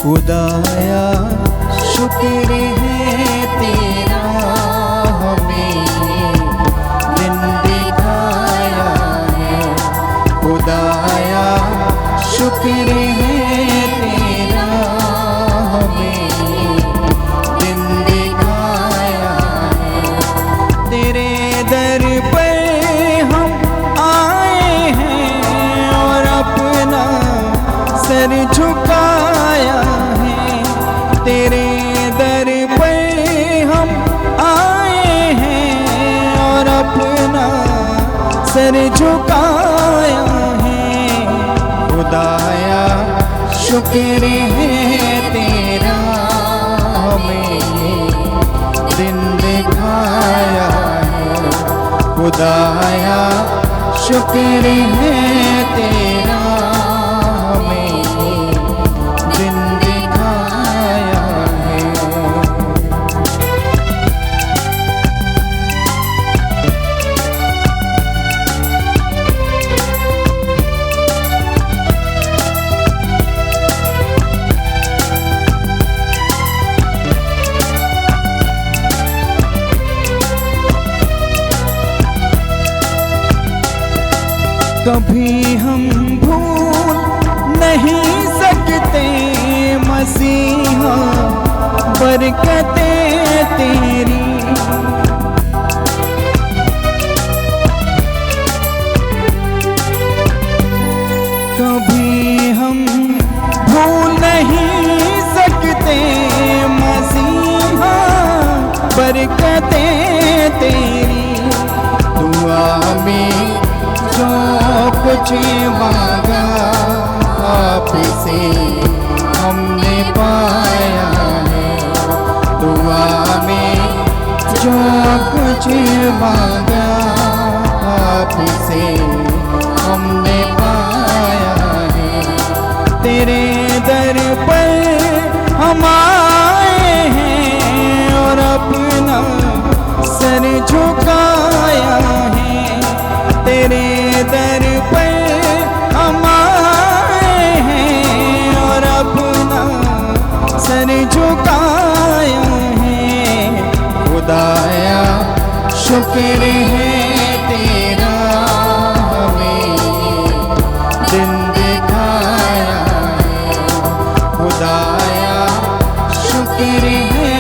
खुदाया शुक्र है तेरा, हमें दिन दिखाया है। खुदाया शुक्र है तेरा, हमें दिन दिखाया है। तेरे दर पर हम आए हैं और अपना सर झुकाया है। तेरे दर पर हम आए हैं और अपना सर झुकाया है। खुदाया शुक्र है तेरा, हमें दिन दिखाया है। खुदाया शुक्र है तेरा, हमें दिन दिखाया है। कभी हम भूल नहीं सकते मसीहा बरकतें तेरी। कभी हम भूल नहीं सकते मसीहा बरकतें तेरी। दुआ में जो कुछ मांगा आपसे हमने पाया है। दुआ में जो कुछ मांगा आपसे हमने पाया है। तेरे दर पर हम आए हैं और अपना सर झुकाया है। तेरे दर पर हम आए हैं और अपना सर झुकाया है। खुदाया शुक्र है तेरा, हमें दिन दिखाया है। खुदाया शुक्र है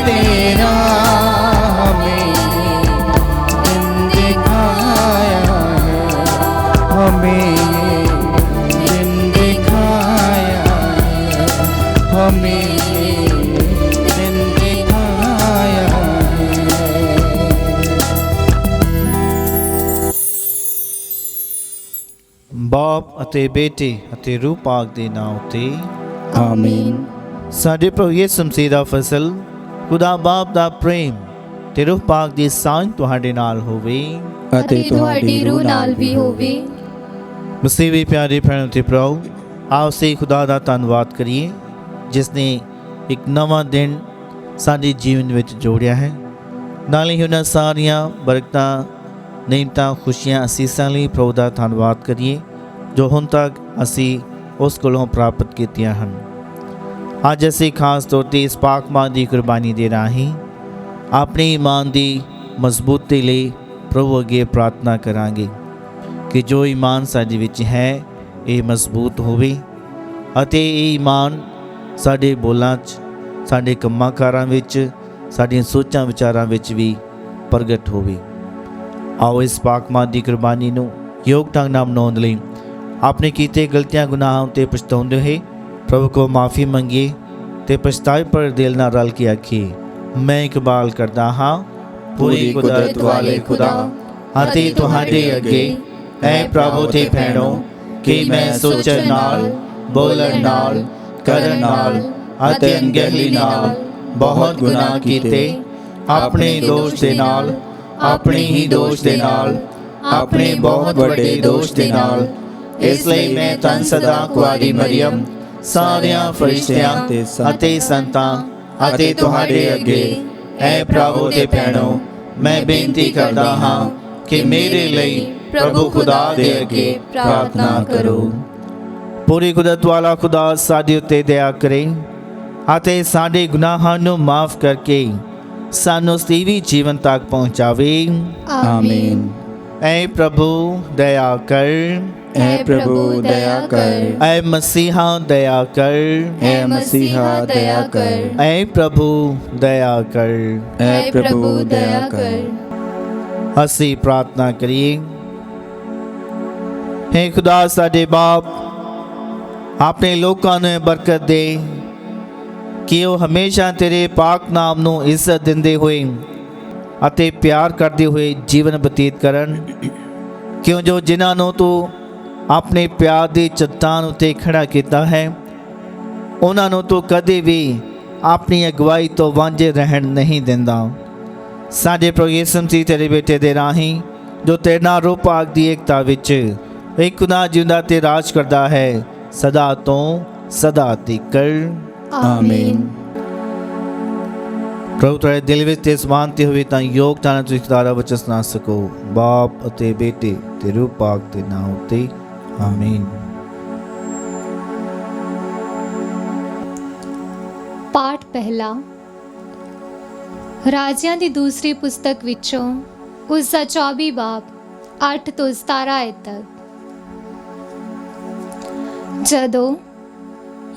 तेरा, हमें दिन दिखाया है। हमें दिन दिखाया है। हमें दिन दिखाया है। बाप ਅਤੇ ਬੇਟੇ ਅਤੇ ਰੂਹ ਪਾਕ ਦੇ ਨਾਮ ਤੇ ਆਮੀਨ। ਸਾਡੇ ਪ੍ਰਭੂ ਯਿਸੂ ਮਸੀਹ ਦਾ ਫਜ਼ਲ, ਖੁਦਾ ਬਾਪ ਦਾ ਪ੍ਰੇਮ ਤੇ ਰੂਹ ਪਾਕ ਦੀ ਸਾਂਝ ਤੁਹਾਡੇ ਨਾਲ ਹੋਵੇ ਅਤੇ ਤੁਹਾਡੀ ਰੂਹ ਨਾਲ ਵੀ ਹੋਵੇ। ਮਸੀਹ ਵੀ ਪਿਆਰੇ ਭੈਣੋ ਤੇ ਭਰਾਓ, ਆਓ ਅਸੀਂ ਖੁਦਾ ਦਾ ਧੰਨਵਾਦ ਕਰੀਏ ਜਿਸ ਨੇ ਇੱਕ ਨਵਾਂ ਦਿਨ ਸਾਡੇ ਜੀਵਨ ਵਿੱਚ ਜੋੜਿਆ ਹੈ। ਨਾਲ ਹੀ ਉਹਨਾਂ ਸਾਰੀਆਂ ਬਰਕਤਾਂ, ਨਿਮਤਾਂ, ਖੁਸ਼ੀਆਂ, ਅਸੀਸਾਂ ਲਈ ਪ੍ਰਭੂ ਦਾ ਧੰਨਵਾਦ ਕਰੀਏ ਜੋ ਹੁਣ ਤੱਕ ਅਸੀਂ ਉਸ ਕੋਲੋਂ ਪ੍ਰਾਪਤ ਕੀਤੀਆਂ ਹਨ। ਅੱਜ ਅਸੀਂ ਖਾਸ ਤੌਰ 'ਤੇ ਇਸ ਪਾਕ ਮਾਂ ਦੀ ਕੁਰਬਾਨੀ ਦੇ ਰਾਹੀਂ ਆਪਣੇ ਈਮਾਨ ਦੀ ਮਜ਼ਬੂਤੀ ਲਈ ਪ੍ਰਭੂ ਅੱਗੇ ਪ੍ਰਾਰਥਨਾ ਕਰਾਂਗੇ ਕਿ ਜੋ ਈਮਾਨ ਸਾਡੇ ਵਿੱਚ ਹੈ ਇਹ ਮਜ਼ਬੂਤ ਹੋਵੇ ਅਤੇ ਇਹ ਈਮਾਨ ਸਾਡੇ ਬੋਲਾਂ 'ਚ, ਸਾਡੇ ਕੰਮਾਂ ਕਾਰਾਂ ਵਿੱਚ, ਸਾਡੀਆਂ ਸੋਚਾਂ ਵਿਚਾਰਾਂ ਵਿੱਚ ਵੀ ਪ੍ਰਗਟ ਹੋਵੇ। ਆਓ ਇਸ ਪਾਕ ਮਾਂ ਦੀ ਕੁਰਬਾਨੀ ਨੂੰ ਯੋਗ ਢੰਗ ਨਾਲ ਮਨਾਉਣ ਲਈ ਆਪਣੇ ਕੀਤੇ ਗਲਤੀਆਂ ਗੁਨਾਹਾਂ ਤੇ ਪਛਤਾਉਂਦੇ ਹੋਏ ਪ੍ਰਭੂ ਕੋ ਮਾਫੀ ਮੰਗੀਏ ਤੇ ਪਛਤਾਏ ਪਰ ਦਿਲ ਨਾਲ ਰਲ ਕੇ ਆਖੀਏ, ਮੈਂ ਇਕਬਾਲ ਕਰਦਾ ਹਾਂ ਪੂਰੀ ਕੁਦਰਤ ਵਾਲੇ ਖੁਦਾ ਅਤੇ ਤੁਹਾਡੇ ਅੱਗੇ ਐ ਪ੍ਰਭੂ ਤੇ ਭੈਣੋ ਕਿ ਮੈਂ ਸੋਚਣ ਨਾਲ, ਬੋਲਣ ਨਾਲ, ਕਰਨ ਨਾਲ ਅਤੇ ਅਣਗਹਿਲੀ ਨਾਲ ਬਹੁਤ ਗੁਨਾਹ ਕੀਤੇ। ਆਪਣੇ ਦੋਸ਼ ਦੇ ਨਾਲ, ਆਪਣੇ ਹੀ ਦੋਸ਼ ਦੇ ਨਾਲ, ਆਪਣੇ ਬਹੁਤ ਵੱਡੇ ਦੋਸ਼ ਦੇ ਨਾਲ। ਇਸ ਲਈ ਮੈਂ ਧੰਨ ਸਦਾ ਕੁਆਰੀ ਮਰੀਅਮ, ਸਾਰਿਆਂ ਫਰਿਸ਼ਤਿਆਂ ਅਤੇ ਸੰਤਾਂ ਅਤੇ ਤੁਹਾਡੇ ਅੱਗੇ ਐ ਪ੍ਰਭੂ ਤੇ ਭੈਣੋ ਮੈਂ ਬੇਨਤੀ ਕਰਦਾ ਹਾਂ ਕਿ ਮੇਰੇ ਲਈ ਪ੍ਰਭੂ ਖੁਦਾ ਦੇ ਅੱਗੇ ਪ੍ਰਾਰਥਨਾ ਕਰੋ। ਪੂਰੀ ਕੁਦਰਤ ਵਾਲਾ ਖੁਦਾ ਸਾਡੇ ਉੱਤੇ ਦਇਆ ਕਰੇ ਅਤੇ ਸਾਡੇ ਗੁਨਾਹਾਂ ਨੂੰ ਮਾਫ ਕਰਕੇ ਸਾਨੂੰ ਸਦੀਵੀ ਜੀਵਨ ਤੱਕ ਪਹੁੰਚਾਵੇ। आमीन। ऐ प्रभु दया कर, ऐ प्रभु दया कर, ऐ मसीहा दया कर, ऐ मसीहा दया कर, ऐ प्रभु दया कर। ऐ प्रभु दया कर। ਅਸੀਂ ਪ੍ਰਾਰਥਨਾ ਕਰੀਏ। हे खुदा ਸਾਡੇ ਬਾਪ, ਆਪਣੇ ਲੋਕਾਂ ਨੂੰ ਇਹ ਬਰਕਤ ਦੇ ਕਿ ਉਹ ਹਮੇਸ਼ਾ ਤੇਰੇ ਪਾਕ ਨਾਮ ਨੂੰ ਇੱਜ਼ਤ ਦਿੰਦੇ ਹੋਏ ਅਤੇ ਪਿਆਰ ਕਰਦੇ ਹੋਏ ਜੀਵਨ ਬਤੀਤ ਕਰਨ, ਕਿਉਂ ਜੋ ਜਿਨ੍ਹਾਂ ਨੂੰ ਤੂੰ ਆਪਣੇ ਪਿਆਰ ਦੀ ਚੱਟਾਨ ਉੱਤੇ ਖੜਾ ਕੀਤਾ ਹੈ, ਉਹਨਾਂ ਨੂੰ ਤੂੰ ਕਦੇ ਵੀ ਆਪਣੀ ਅਗਵਾਈ ਤੋਂ ਵਾਂਝੇ ਰਹਿਣ ਨਹੀਂ ਦਿੰਦਾ। ਸਾਡੇ ਪ੍ਰਭੂ ਯਿਸੂ ਮਸੀਹ ਤੇਰੇ ਬੇਟੇ ਦੇ ਰਾਹੀਂ ਜੋ ਤੇਰੇ ਨਾਲ ਰੂਹ ਪਾਕ ਦੀ ਏਕਤਾ ਵਿੱਚ ਇੱਕ ਖੁਦਾ ਜਿਉਂਦਾ ਤੇ ਰਾਜ ਕਰਦਾ ਹੈ, ਸਦਾ ਤੋਂ ਸਦਾ ਤੀਕਰ। आमीन। ਪ੍ਰਭੂ ਤੁਹਾਡੇ ਦਿਲ ਵਿੱਚ ਤੇ ਜ਼ਬਾਨ ਤੇ ਹੋਵੇ ਤਾਂ ਯੋਗਤਾ ਨਾਲ ਤੁਸੀਂ ਖੁਦਾ ਵਚਨ ਸੁਣਾ ਸਕੋ। ਬਾਪ ਅਤੇ ਬੇਟੇ ਤੇ ਰੂਹ ਪਾਕ ਦੇ ਨਾਮ ਉੱਤੇ ਆਮੀਨ। ਪਾਠ ਪਹਿਲਾ। ਰਾਜਿਆਂ ਦੀ ਦੂਸਰੀ ਪੁਸਤਕ ਵਿੱਚੋਂ ਉਸ ਦਾ 24 ਬਾਬ 8 ਤੋਂ 17 ਆਇਤ ਤੱਕ। ਜਦੋਂ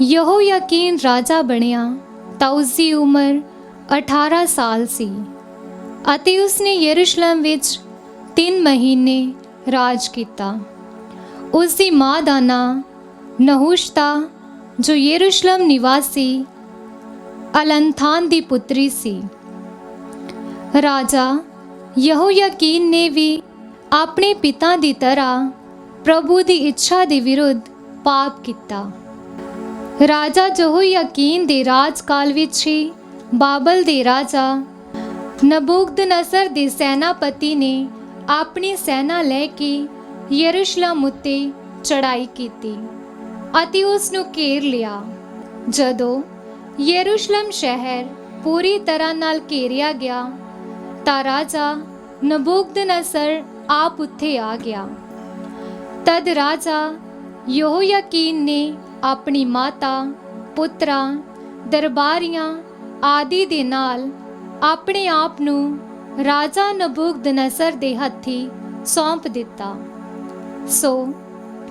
ਯਹੋਯਾਕੀਨ ਰਾਜਾ ਬਣਿਆ ਤਾਂ ਉਸ ਦੀ ਉਮਰ 18 ਸਾਲ ਸੀ ਅਤੇ ਉਸਨੇ ਯਰੂਸ਼ਲਮ ਵਿੱਚ 3 ਮਹੀਨੇ ਰਾਜ ਕੀਤਾ। ਉਸ ਦੀ ਮਾਂ ਦਾ ਨਾਂ ਨਹੂਸ਼ਤਾ, ਜੋ ਯਰੂਸ਼ਲਮ ਨਿਵਾਸੀ ਅਲਨਥਾਨ ਦੀ ਪੁੱਤਰੀ ਸੀ। ਰਾਜਾ ਯਹੋਯਾਕੀਨ ਨੇ ਵੀ ਆਪਣੇ ਪਿਤਾ ਦੀ ਤਰ੍ਹਾਂ ਪ੍ਰਭੂ ਦੀ ਇੱਛਾ ਦੇ ਵਿਰੁੱਧ ਪਾਪ ਕੀਤਾ। ਰਾਜਾ ਯਹੋਯਾਕੀਨ ਦੇ ਰਾਜਕਾਲ ਵਿੱਚ ਹੀ ਬਾਬਲ ਦੇ ਰਾਜਾ ਨਬੂਕਦਨਸਰ ਦੇ ਸੈਨਾਪਤੀ ਨੇ ਆਪਣੀ ਸੈਨਾ ਲੈ ਕੇ ਯਰੂਸ਼ਲਮ ਉੱਤੇ ਚੜ੍ਹਾਈ ਕੀਤੀ ਅਤੇ ਉਸ ਨੂੰ ਘੇਰ ਲਿਆ। ਜਦੋਂ ਯਰੂਸ਼ਲਮ ਸ਼ਹਿਰ ਪੂਰੀ ਤਰ੍ਹਾਂ ਨਾਲ ਘੇਰਿਆ ਗਿਆ ਤਾਂ ਰਾਜਾ ਨਬੂਕਦਨਸਰ ਆਪ ਉੱਥੇ ਆ ਗਿਆ। ਤਦ ਰਾਜਾ ਯਹੋਯਾਕੀਨ ਨੇ ਆਪਣੀ ਮਾਤਾ, ਪੁੱਤਰਾਂ, ਦਰਬਾਰੀਆਂ ਆਦਿ ਦੇ ਨਾਲ ਆਪਣੇ ਆਪ ਨੂੰ ਰਾਜਾ ਨਬੂਕਦਨਸਰ ਦੇ ਹੱਥੀ ਸੌਂਪ ਦਿੱਤਾ। ਸੋ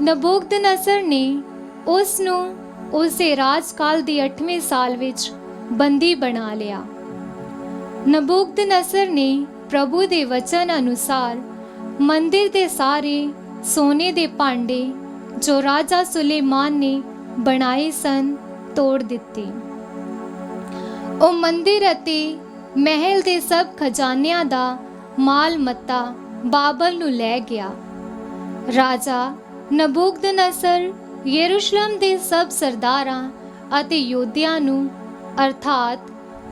ਨਬੂਕਦਨਸਰ ਨੇ ਉਸ ਨੂੰ ਉਸ ਦੇ ਰਾਜਕਾਲ ਦੇ 8ਵੇਂ ਸਾਲ ਵਿੱਚ ਬੰਦੀ ਬਣਾ ਲਿਆ। ਨਬੂਕਦਨਸਰ ਨੇ ਪ੍ਰਭੂ ਦੇ ਵਚਨ ਅਨੁਸਾਰ ਮੰਦਿਰ ਦੇ ਸਾਰੇ ਸੋਨੇ ਦੇ ਭਾਂਡੇ ਜੋ ਰਾਜਾ ਸੁਲੇਮਾਨ ਨੇ ਬਣਾਏ ਸਨ ਤੋੜ ਦਿੱਤੇ। ਉਹ ਮੰਦਿਰ ਅਤੇ ਮਹਿਲ ਦੇ ਸਭ ਖਜ਼ਾਨਿਆਂ ਦਾ ਮਾਲ ਮੱਤਾ ਬਾਬਲ ਨੂੰ ਲੈ ਗਿਆ। ਰਾਜਾ ਨਬੂਕਦਨਸਰ ਯਰੂਸ਼ਲਮ ਦੇ ਸਭ ਸਰਦਾਰਾਂ ਅਤੇ ਯੋਧਿਆਂ ਨੂੰ ਅਰਥਾਤ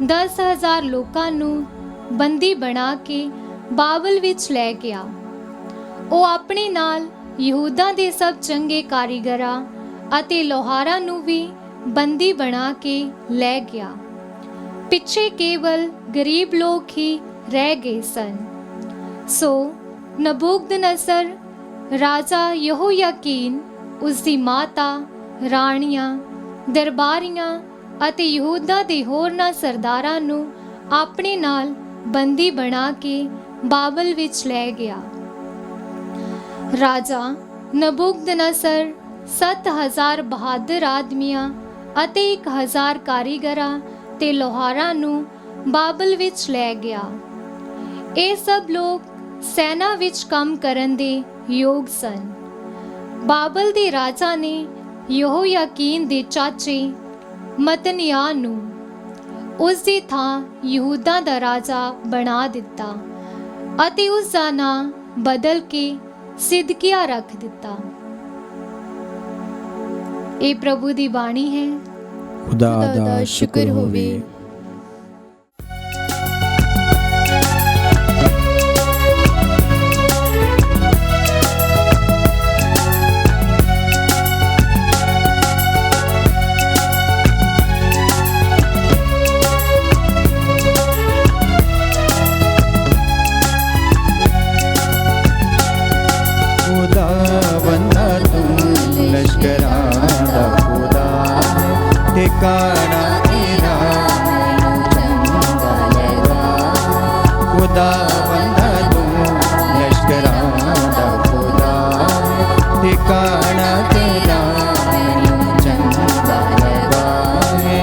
10,000 ਲੋਕਾਂ ਨੂੰ ਬੰਦੀ ਬਣਾ ਕੇ ਬਾਬਲ ਵਿੱਚ ਲੈ ਗਿਆ। ਉਹ ਆਪਣੇ ਨਾਲ ਯਹੂਦਾ ਦੇ ਸਭ ਚੰਗੇ ਕਾਰੀਗਰਾਂ ਅਤੇ ਲੋਹਾਰਾਂ ਨੂੰ ਵੀ ਬੰਦੀ ਬਣਾ ਕੇ ਲੈ ਗਿਆ। ਪਿੱਛੇ ਕੇਵਲ ਗਰੀਬ ਲੋਕ ਹੀ ਰਹਿ ਗਏ ਸਨ। ਸੋ ਨਬੂਕਦਨਸਰ ਰਾਜਾ ਯਹੋਯਾਕੀਨ, ਉਸ ਦੀ ਮਾਤਾ, ਰਾਣੀਆਂ, ਦਰਬਾਰੀਆਂ ਅਤੇ ਯਹੂਦਾ ਦੇ ਹੋਰਨਾਂ ਸਰਦਾਰਾਂ ਨੂੰ ਆਪਣੇ ਨਾਲ ਬੰਦੀ ਬਣਾ ਕੇ ਬਾਬਲ ਵਿੱਚ ਲੈ ਗਿਆ। ਰਾਜਾ ਨਬੂਕਦਨਸਰ 7,000 ਬਹਾਦਰ ਆਦਮੀਆਂ ਅਤੇ 1,000 ਕਾਰੀਗਰਾਂ ਤੇ ਲੋਹਾਰਾਂ ਨੂੰ ਬਾਬਲ ਵਿੱਚ ਲੈ ਗਿਆ। ਇਹ ਸਭ ਲੋਕ ਸੈਨਾ ਵਿੱਚ ਕੰਮ ਕਰਨ ਦੇ ਯੋਗ ਸਨ। ਬਾਬਲ ਦੇ ਰਾਜਾ ਨੇ ਯਹੋਯਾਕੀਨ ਦੇ ਚਾਚੇ ਮਤਨਿਯਾਹ ਨੂੰ ਉਸ ਦੀ ਥਾਂ ਯਹੂਦਾ ਦਾ ਰਾਜਾ ਬਣਾ ਦਿੱਤਾ ਅਤੇ ਉਸ ਦਾ ਨਾਂ ਬਦਲ ਕੇ ਸਿਦਕਿਆ ਰੱਖ ਦਿੱਤਾ। ਇਹ ਪ੍ਰਭੂ ਦੀ ਬਾਣੀ ਹੈ। खुदा दा शुक्र होवे। खुदा बंदा तू लश्करां दा खुदा है, ठिकाना ਟਿਕਾਣਾ ਤੇਰਾ ਮੈਨੂੰ ਚੰਗਾ ਲੱਗਾ ਹੈ।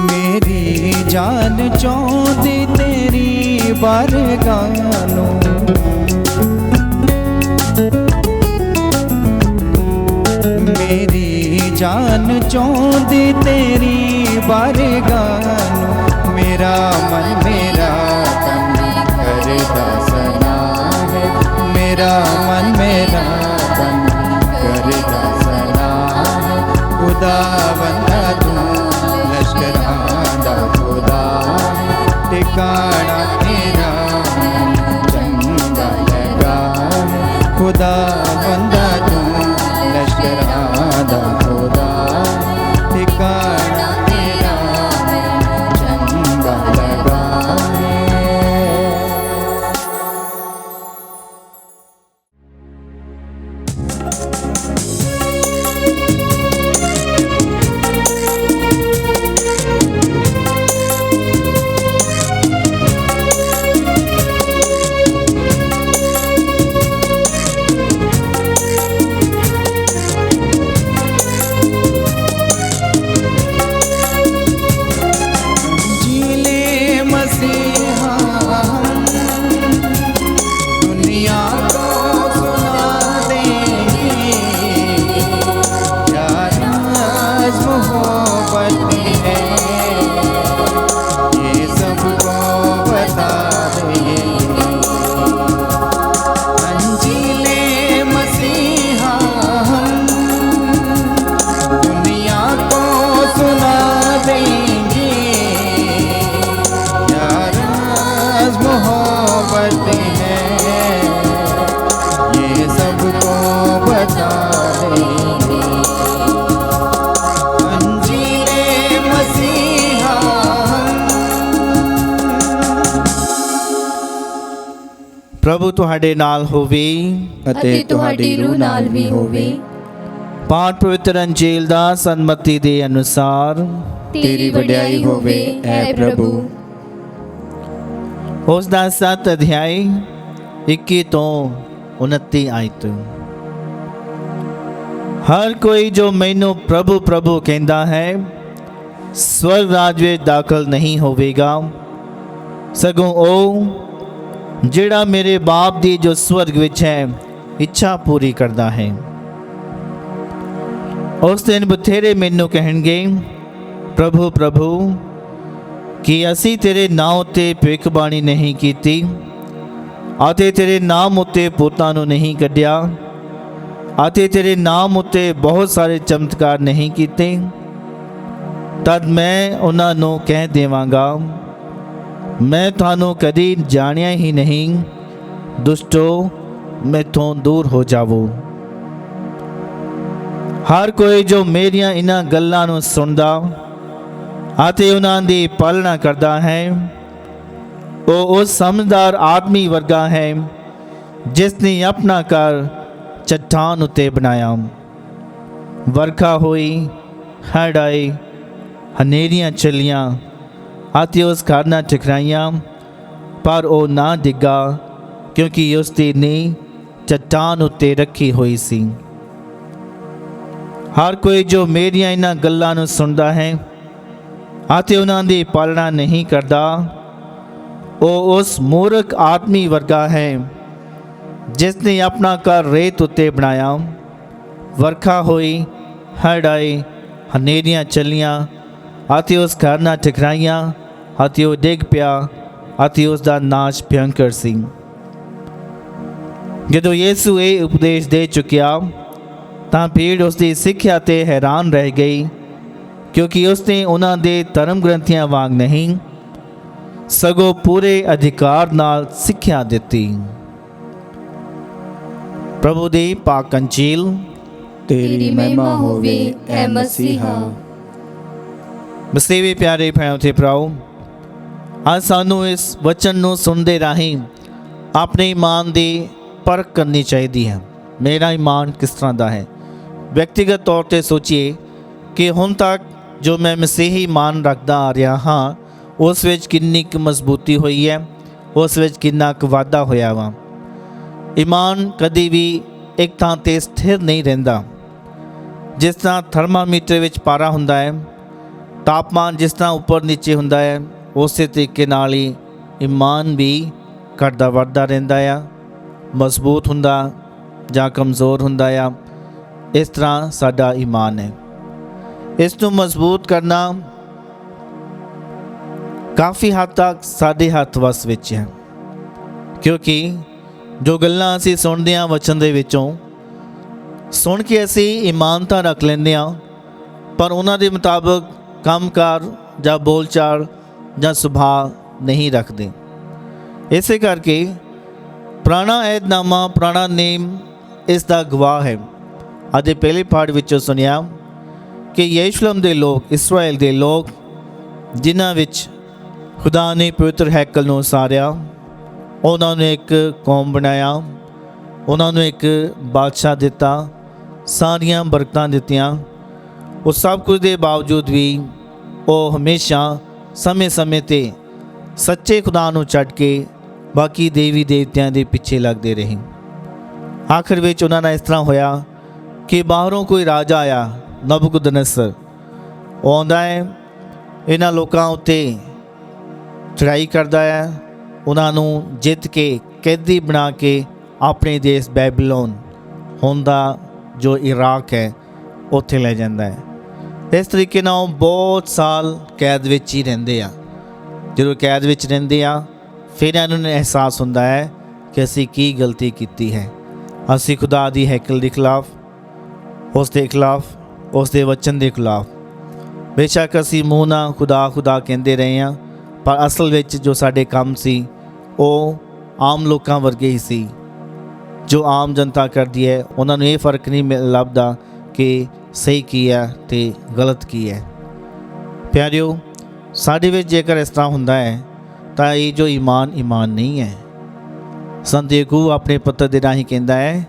ਮੇਰੀ ਜਾਨ ਚਾਹੁੰਦੀ ਤੇਰੀ ਬਾਰਗਾਹ ਨੂੰ, ਮੇਰੀ ਜਾਨ ਚਾਹੁੰਦੀ ਤੇਰੀ ਬਾਰਗਾਹ ਨੂੰ। ਮੇਰਾ ਮਨ ਮੇਰਾ ਤਨ ਕਰਦਾ ਸਨਾ ਹੈ, ਮੇਰਾ ਮਨ ਮੇਰਾ ਤਨ ਕਰਦਾ ਸਨਾ ਹੈ। ਖੁਦਾ ਬੰਦਾ ਤੂੰ ਲਸ਼ਕਰਾਂ ਦਾ ਖੁਦਾ, ਟਿਕਾਣਾ ਤੇਰਾ ਮੈਨੂੰ ਚੰਗਾ ਲੱਗਾ ਹੈ। ਖੁਦਾ ਬੰਦਾ ਤੂੰ ਲਸ਼ਕਰਾਂ ਦਾ ਖੁਦਾ, ਟਿਕਾਣਾ ਤੇਰਾ ਮੈਨੂੰ ਚੰਗਾ ਲੱਗਾ ਹੈ। ਪ੍ਰਭੂ ਤੁਹਾਡੇ ਨਾਲ ਹੋਵੇ ਅਤੇ ਤੁਹਾਡੀ ਰੂਹ ਨਾਲ ਵੀ ਹੋਵੇ। ਪਾਠ ਪਵਿੱਤਰ ਅੰਜੀਲ ਦਾ ਸੰਮਤੀ ਦੇ ਅਨੁਸਾਰ ਤੇਰੀ ਵਡਿਆਈ ਹੋਵੇ ਐ ਪ੍ਰਭੂ। ਉਸ ਦਾ 7 ਅਧਿਆਇ 21 ਤੋਂ 29 ਆਇਤ। ਹਰ ਕੋਈ ਜੋ ਮੈਨੂੰ ਪ੍ਰਭੂ ਪ੍ਰਭੂ ਕਹਿੰਦਾ ਹੈ ਸਵਰਗ ਰਾਜ ਵਿੱਚ ਦਾਖਲ ਨਹੀਂ ਹੋਵੇਗਾ, ਸਗੋਂ ਉਹ ਜਿਹੜਾ ਮੇਰੇ ਬਾਪ ਦੀ ਜੋ ਸਵਰਗ ਵਿੱਚ ਹੈ ਇੱਛਾ ਪੂਰੀ ਕਰਦਾ ਹੈ। ਉਸ ਦਿਨ ਬਥੇਰੇ ਮੈਨੂੰ ਕਹਿਣਗੇ, ਪ੍ਰਭੂ ਪ੍ਰਭੂ, ਕਿ ਅਸੀਂ ਤੇਰੇ ਨਾਮ ਉੱਤੇ ਭਵਿੱਖਬਾਣੀ ਨਹੀਂ ਕੀਤੀ ਅਤੇ ਤੇਰੇ ਨਾਮ ਉੱਤੇ ਭੂਤਾਂ ਨੂੰ ਨਹੀਂ ਕੱਢਿਆ ਅਤੇ ਤੇਰੇ ਨਾਮ ਉੱਤੇ ਬਹੁਤ ਸਾਰੇ ਚਮਤਕਾਰ ਨਹੀਂ ਕੀਤੇ। ਤਦ ਮੈਂ ਉਹਨਾਂ ਨੂੰ ਕਹਿ ਦੇਵਾਂਗਾ, ਮੈਂ ਤੁਹਾਨੂੰ ਕਦੀ ਜਾਣਿਆ ਹੀ ਨਹੀਂ, ਦੁਸ਼ਟੋ, ਮੈਥੋਂ ਦੂਰ ਹੋ ਜਾਵੋ। ਹਰ ਕੋਈ ਜੋ ਮੇਰੀਆਂ ਇਹਨਾਂ ਗੱਲਾਂ ਨੂੰ ਸੁਣਦਾ ਅਤੇ ਉਹਨਾਂ ਦੀ ਪਾਲਣਾ ਕਰਦਾ ਹੈ ਉਹ ਉਸ ਸਮਝਦਾਰ ਆਦਮੀ ਵਰਗਾ ਹੈ ਜਿਸ ਨੇ ਆਪਣਾ ਘਰ ਚੱਟਾਨ ਉੱਤੇ ਬਣਾਇਆ। ਵਰਖਾ ਹੋਈ, ਹੜ੍ਹ ਆਏ, ਹਨੇਰੀਆਂ ਚੱਲੀਆਂ ਅਤੇ ਉਸ ਘਰ ਨਾਲ ਟਕਰਾਈਆਂ, ਪਰ ਉਹ ਨਾ ਡਿੱਗਾ ਕਿਉਂਕਿ ਉਸ ਦੀ ਨੀਂਹ ਚੱਟਾਨ ਉੱਤੇ ਰੱਖੀ ਹੋਈ ਸੀ। ਹਰ ਕੋਈ ਜੋ ਮੇਰੀਆਂ ਇਹਨਾਂ ਗੱਲਾਂ ਨੂੰ ਸੁਣਦਾ ਹੈ ਅਤੇ ਉਹਨਾਂ ਦੀ ਪਾਲਣਾ ਨਹੀਂ ਕਰਦਾ ਉਹ ਉਸ ਮੂਰਖ ਆਦਮੀ ਵਰਗਾ ਹੈ ਜਿਸ ਨੇ ਆਪਣਾ ਘਰ ਰੇਤ ਉੱਤੇ ਬਣਾਇਆ। ਵਰਖਾ ਹੋਈ, ਹੜ੍ਹ ਆਏ, ਹਨੇਰੀਆਂ ਚੱਲੀਆਂ ਅਤੇ ਉਸ ਘਰ ਨਾਲ ਟਕਰਾਈਆਂ ਅਤੇ ਉਹ ਡਿੱਗ ਪਿਆ ਅਤੇ ਉਸ ਦਾ ਨਾਸ਼ ਭਿਅੰਕਰ ਸੀ। ਜਦੋਂ ਯਿਸੂ ਇਹ ਉਪਦੇਸ਼ ਦੇ ਚੁੱਕਿਆ ਤਾਂ ਭੀੜ ਉਸ ਦੀ ਸਿੱਖਿਆ 'ਤੇ ਹੈਰਾਨ ਰਹਿ ਗਈ, ਕਿਉਂਕਿ ਉਸ ਨੇ ਉਹਨਾਂ ਦੇ ਧਰਮ ਗ੍ਰੰਥੀਆਂ ਵਾਂਗ ਨਹੀਂ ਸਗੋਂ ਪੂਰੇ ਅਧਿਕਾਰ ਨਾਲ ਸਿੱਖਿਆ ਦਿੱਤੀ। ਪ੍ਰਭੂ ਦੀ ਪਾਕ ਅੰਜੀਲ। ਤੇਰੀ ਮਹਿਮਾ ਹੋਵੇ ਐ ਮਸੀਹਾ। ਮਸੀਹ ਪਿਆਰੇ ਭੈਣੋ ਤੇ ਭਰਾਓ, ਅੱਜ ਸਾਨੂੰ ਇਸ ਵਚਨ ਨੂੰ ਸੁਣਦੇ ਰਾਹੀਂ ਆਪਣੇ ਈਮਾਨ ਦੀ ਪਰਖ ਕਰਨੀ ਚਾਹੀਦੀ ਹੈ। ਮੇਰਾ ਈਮਾਨ ਕਿਸ ਤਰ੍ਹਾਂ ਦਾ ਹੈ? ਵਿਅਕਤੀਗਤ ਤੌਰ 'ਤੇ ਸੋਚੀਏ ਕਿ ਹੁਣ ਤੱਕ ਜੋ ਮੈਂ ਮਸੀਹੀ ਈਮਾਨ ਰੱਖਦਾ ਆ ਰਿਹਾ ਹਾਂ ਉਸ ਵਿੱਚ ਕਿੰਨੀ ਕੁ ਮਜ਼ਬੂਤੀ ਹੋਈ ਹੈ, ਉਸ ਵਿੱਚ ਕਿੰਨਾ ਕੁ ਵਾਧਾ ਹੋਇਆ ਵਾ। ਈਮਾਨ ਕਦੀ ਵੀ ਇੱਕ ਥਾਂ 'ਤੇ ਸਥਿਰ ਨਹੀਂ ਰਹਿੰਦਾ। ਜਿਸ ਤਰ੍ਹਾਂ ਥਰਮਾਮੀਟਰ ਵਿੱਚ ਪਾਰਾ ਹੁੰਦਾ ਹੈ, ਤਾਪਮਾਨ ਜਿਸ ਤਰ੍ਹਾਂ ਉੱਪਰ ਨੀਚੇ ਹੁੰਦਾ ਹੈ, ਉਸੇ ਤਰੀਕੇ ਨਾਲ ਹੀ ਈਮਾਨ ਵੀ ਘਟਦਾ ਵੱਧਦਾ ਰਹਿੰਦਾ ਆ, ਮਜ਼ਬੂਤ ਹੁੰਦਾ ਜਾਂ ਕਮਜ਼ੋਰ ਹੁੰਦਾ ਆ। ਇਸ ਤਰ੍ਹਾਂ ਸਾਡਾ ਈਮਾਨ ਹੈ। ਇਸ ਨੂੰ ਮਜ਼ਬੂਤ ਕਰਨਾ ਕਾਫੀ ਹੱਦ ਤੱਕ ਸਾਡੇ ਹੱਥ ਵੱਸ ਵਿੱਚ ਹੈ, ਕਿਉਂਕਿ ਜੋ ਗੱਲਾਂ ਅਸੀਂ ਸੁਣਦੇ ਹਾਂ ਵਚਨ ਦੇ ਵਿੱਚੋਂ, ਸੁਣ ਕੇ ਅਸੀਂ ਈਮਾਨ ਤਾਂ ਰੱਖ ਲੈਂਦੇ ਹਾਂ, ਪਰ ਉਹਨਾਂ ਦੇ ਮੁਤਾਬਕ ਕੰਮਕਾਰ ਜਾਂ ਬੋਲਚਾਲ ਜਾਂ ਸੁਭਾਅ ਨਹੀਂ ਰੱਖਦੇ। ਇਸੇ ਕਰਕੇ ਪੁਰਾਣਾ ਅਹਿਦਨਾਮਾ, ਪੁਰਾਣਾ ਨੇਮ ਇਸ ਦਾ ਗਵਾਹ ਹੈ। ਅੱਜ ਪਹਿਲੇ ਪਾਠ ਵਿੱਚੋਂ ਸੁਣਿਆ ਕਿ ਯਰੂਸ਼ਲਮ ਦੇ ਲੋਕ, ਇਸਰਾਏਲ ਦੇ ਲੋਕ, ਜਿਨ੍ਹਾਂ ਵਿੱਚ ਖੁਦਾ ਨੇ ਪਵਿੱਤਰ ਹੈਕਲ ਨੂੰ ਉਸਾਰਿਆ, ਉਹਨਾਂ ਨੂੰ ਇੱਕ ਕੌਮ ਬਣਾਇਆ, ਉਹਨਾਂ ਨੂੰ ਇੱਕ ਬਾਦਸ਼ਾਹ ਦਿੱਤਾ, ਸਾਰੀਆਂ ਬਰਕਤਾਂ ਦਿੱਤੀਆਂ। ਉਹ ਸਭ ਕੁਝ ਦੇ ਬਾਵਜੂਦ ਵੀ ਉਹ ਹਮੇਸ਼ਾ ਸਮੇਂ-ਸਮੇਂ 'ਤੇ ਸੱਚੇ ਖੁਦਾ ਨੂੰ ਛੱਡ ਕੇ ਬਾਕੀ ਦੇਵੀ ਦੇਵਤਿਆਂ ਦੇ ਪਿੱਛੇ ਲੱਗਦੇ ਰਹੇ। ਆਖਿਰ ਵਿੱਚ ਉਹਨਾਂ ਨਾਲ ਇਸ ਤਰ੍ਹਾਂ ਹੋਇਆ ਕਿ ਬਾਹਰੋਂ ਕੋਈ ਰਾਜਾ ਆਇਆ, ਨਬੂਕਦਨੈਸਰ। ਉਹ ਆਉਂਦਾ ਹੈ, ਇਹਨਾਂ ਲੋਕਾਂ ਉੱਤੇ ਚੜ੍ਹਾਈ ਕਰਦਾ ਹੈ, ਉਹਨਾਂ ਨੂੰ ਜਿੱਤ ਕੇ ਕੈਦੀ ਬਣਾ ਕੇ ਆਪਣੇ ਦੇਸ਼ ਬੈਬੀਲੋਨ, ਹੁਣ ਦਾ ਜੋ ਇਰਾਕ ਹੈ, ਉੱਥੇ ਲੈ ਜਾਂਦਾ ਹੈ। ਇਸ ਤਰੀਕੇ ਨਾਲ ਉਹ ਬਹੁਤ ਸਾਲ ਕੈਦ ਵਿੱਚ ਹੀ ਰਹਿੰਦੇ ਆ। ਜਦੋਂ ਕੈਦ ਵਿੱਚ ਰਹਿੰਦੇ ਆ, ਫਿਰ ਇਹਨਾਂ ਨੂੰ ਅਹਿਸਾਸ ਹੁੰਦਾ ਹੈ ਕਿ ਅਸੀਂ ਕੀ ਗਲਤੀ ਕੀਤੀ ਹੈ। ਅਸੀਂ ਖੁਦਾ ਦੀ ਹੈਕਲ ਦੇ ਖਿਲਾਫ, ਉਸ ਦੇ ਖਿਲਾਫ, ਉਸ ਦੇ ਵਚਨ ਦੇ ਖਿਲਾਫ, ਬੇਸ਼ੱਕ ਅਸੀਂ ਮੂੰਹ ਨਾਲ ਖੁਦਾ ਖੁਦਾ ਕਹਿੰਦੇ ਰਹੇ ਹਾਂ, ਪਰ ਅਸਲ ਵਿੱਚ ਜੋ ਸਾਡੇ ਕੰਮ ਸੀ ਉਹ ਆਮ ਲੋਕਾਂ ਵਰਗੇ ਹੀ ਸੀ, ਜੋ ਆਮ ਜਨਤਾ ਕਰਦੀ ਹੈ। ਉਹਨਾਂ ਨੂੰ ਇਹ ਫਰਕ ਨਹੀਂ ਲੱਭਦਾ ਕਿ ਸਹੀ ਕੀ ਹੈ ਅਤੇ ਗਲਤ ਕੀ ਹੈ। ਪਿਆਰਿਓ, ਸਾਡੇ ਵਿੱਚ ਜੇਕਰ ਇਸ ਤਰ੍ਹਾਂ ਹੁੰਦਾ ਹੈ ਤਾਂ ਇਹ ਜੋ ਈਮਾਨ ਨਹੀਂ ਹੈ। ਸੰਤ ਯਾਕੂਬ ਆਪਣੇ ਪੱਤਰ ਦੇ ਰਾਹੀਂ ਕਹਿੰਦਾ ਹੈ,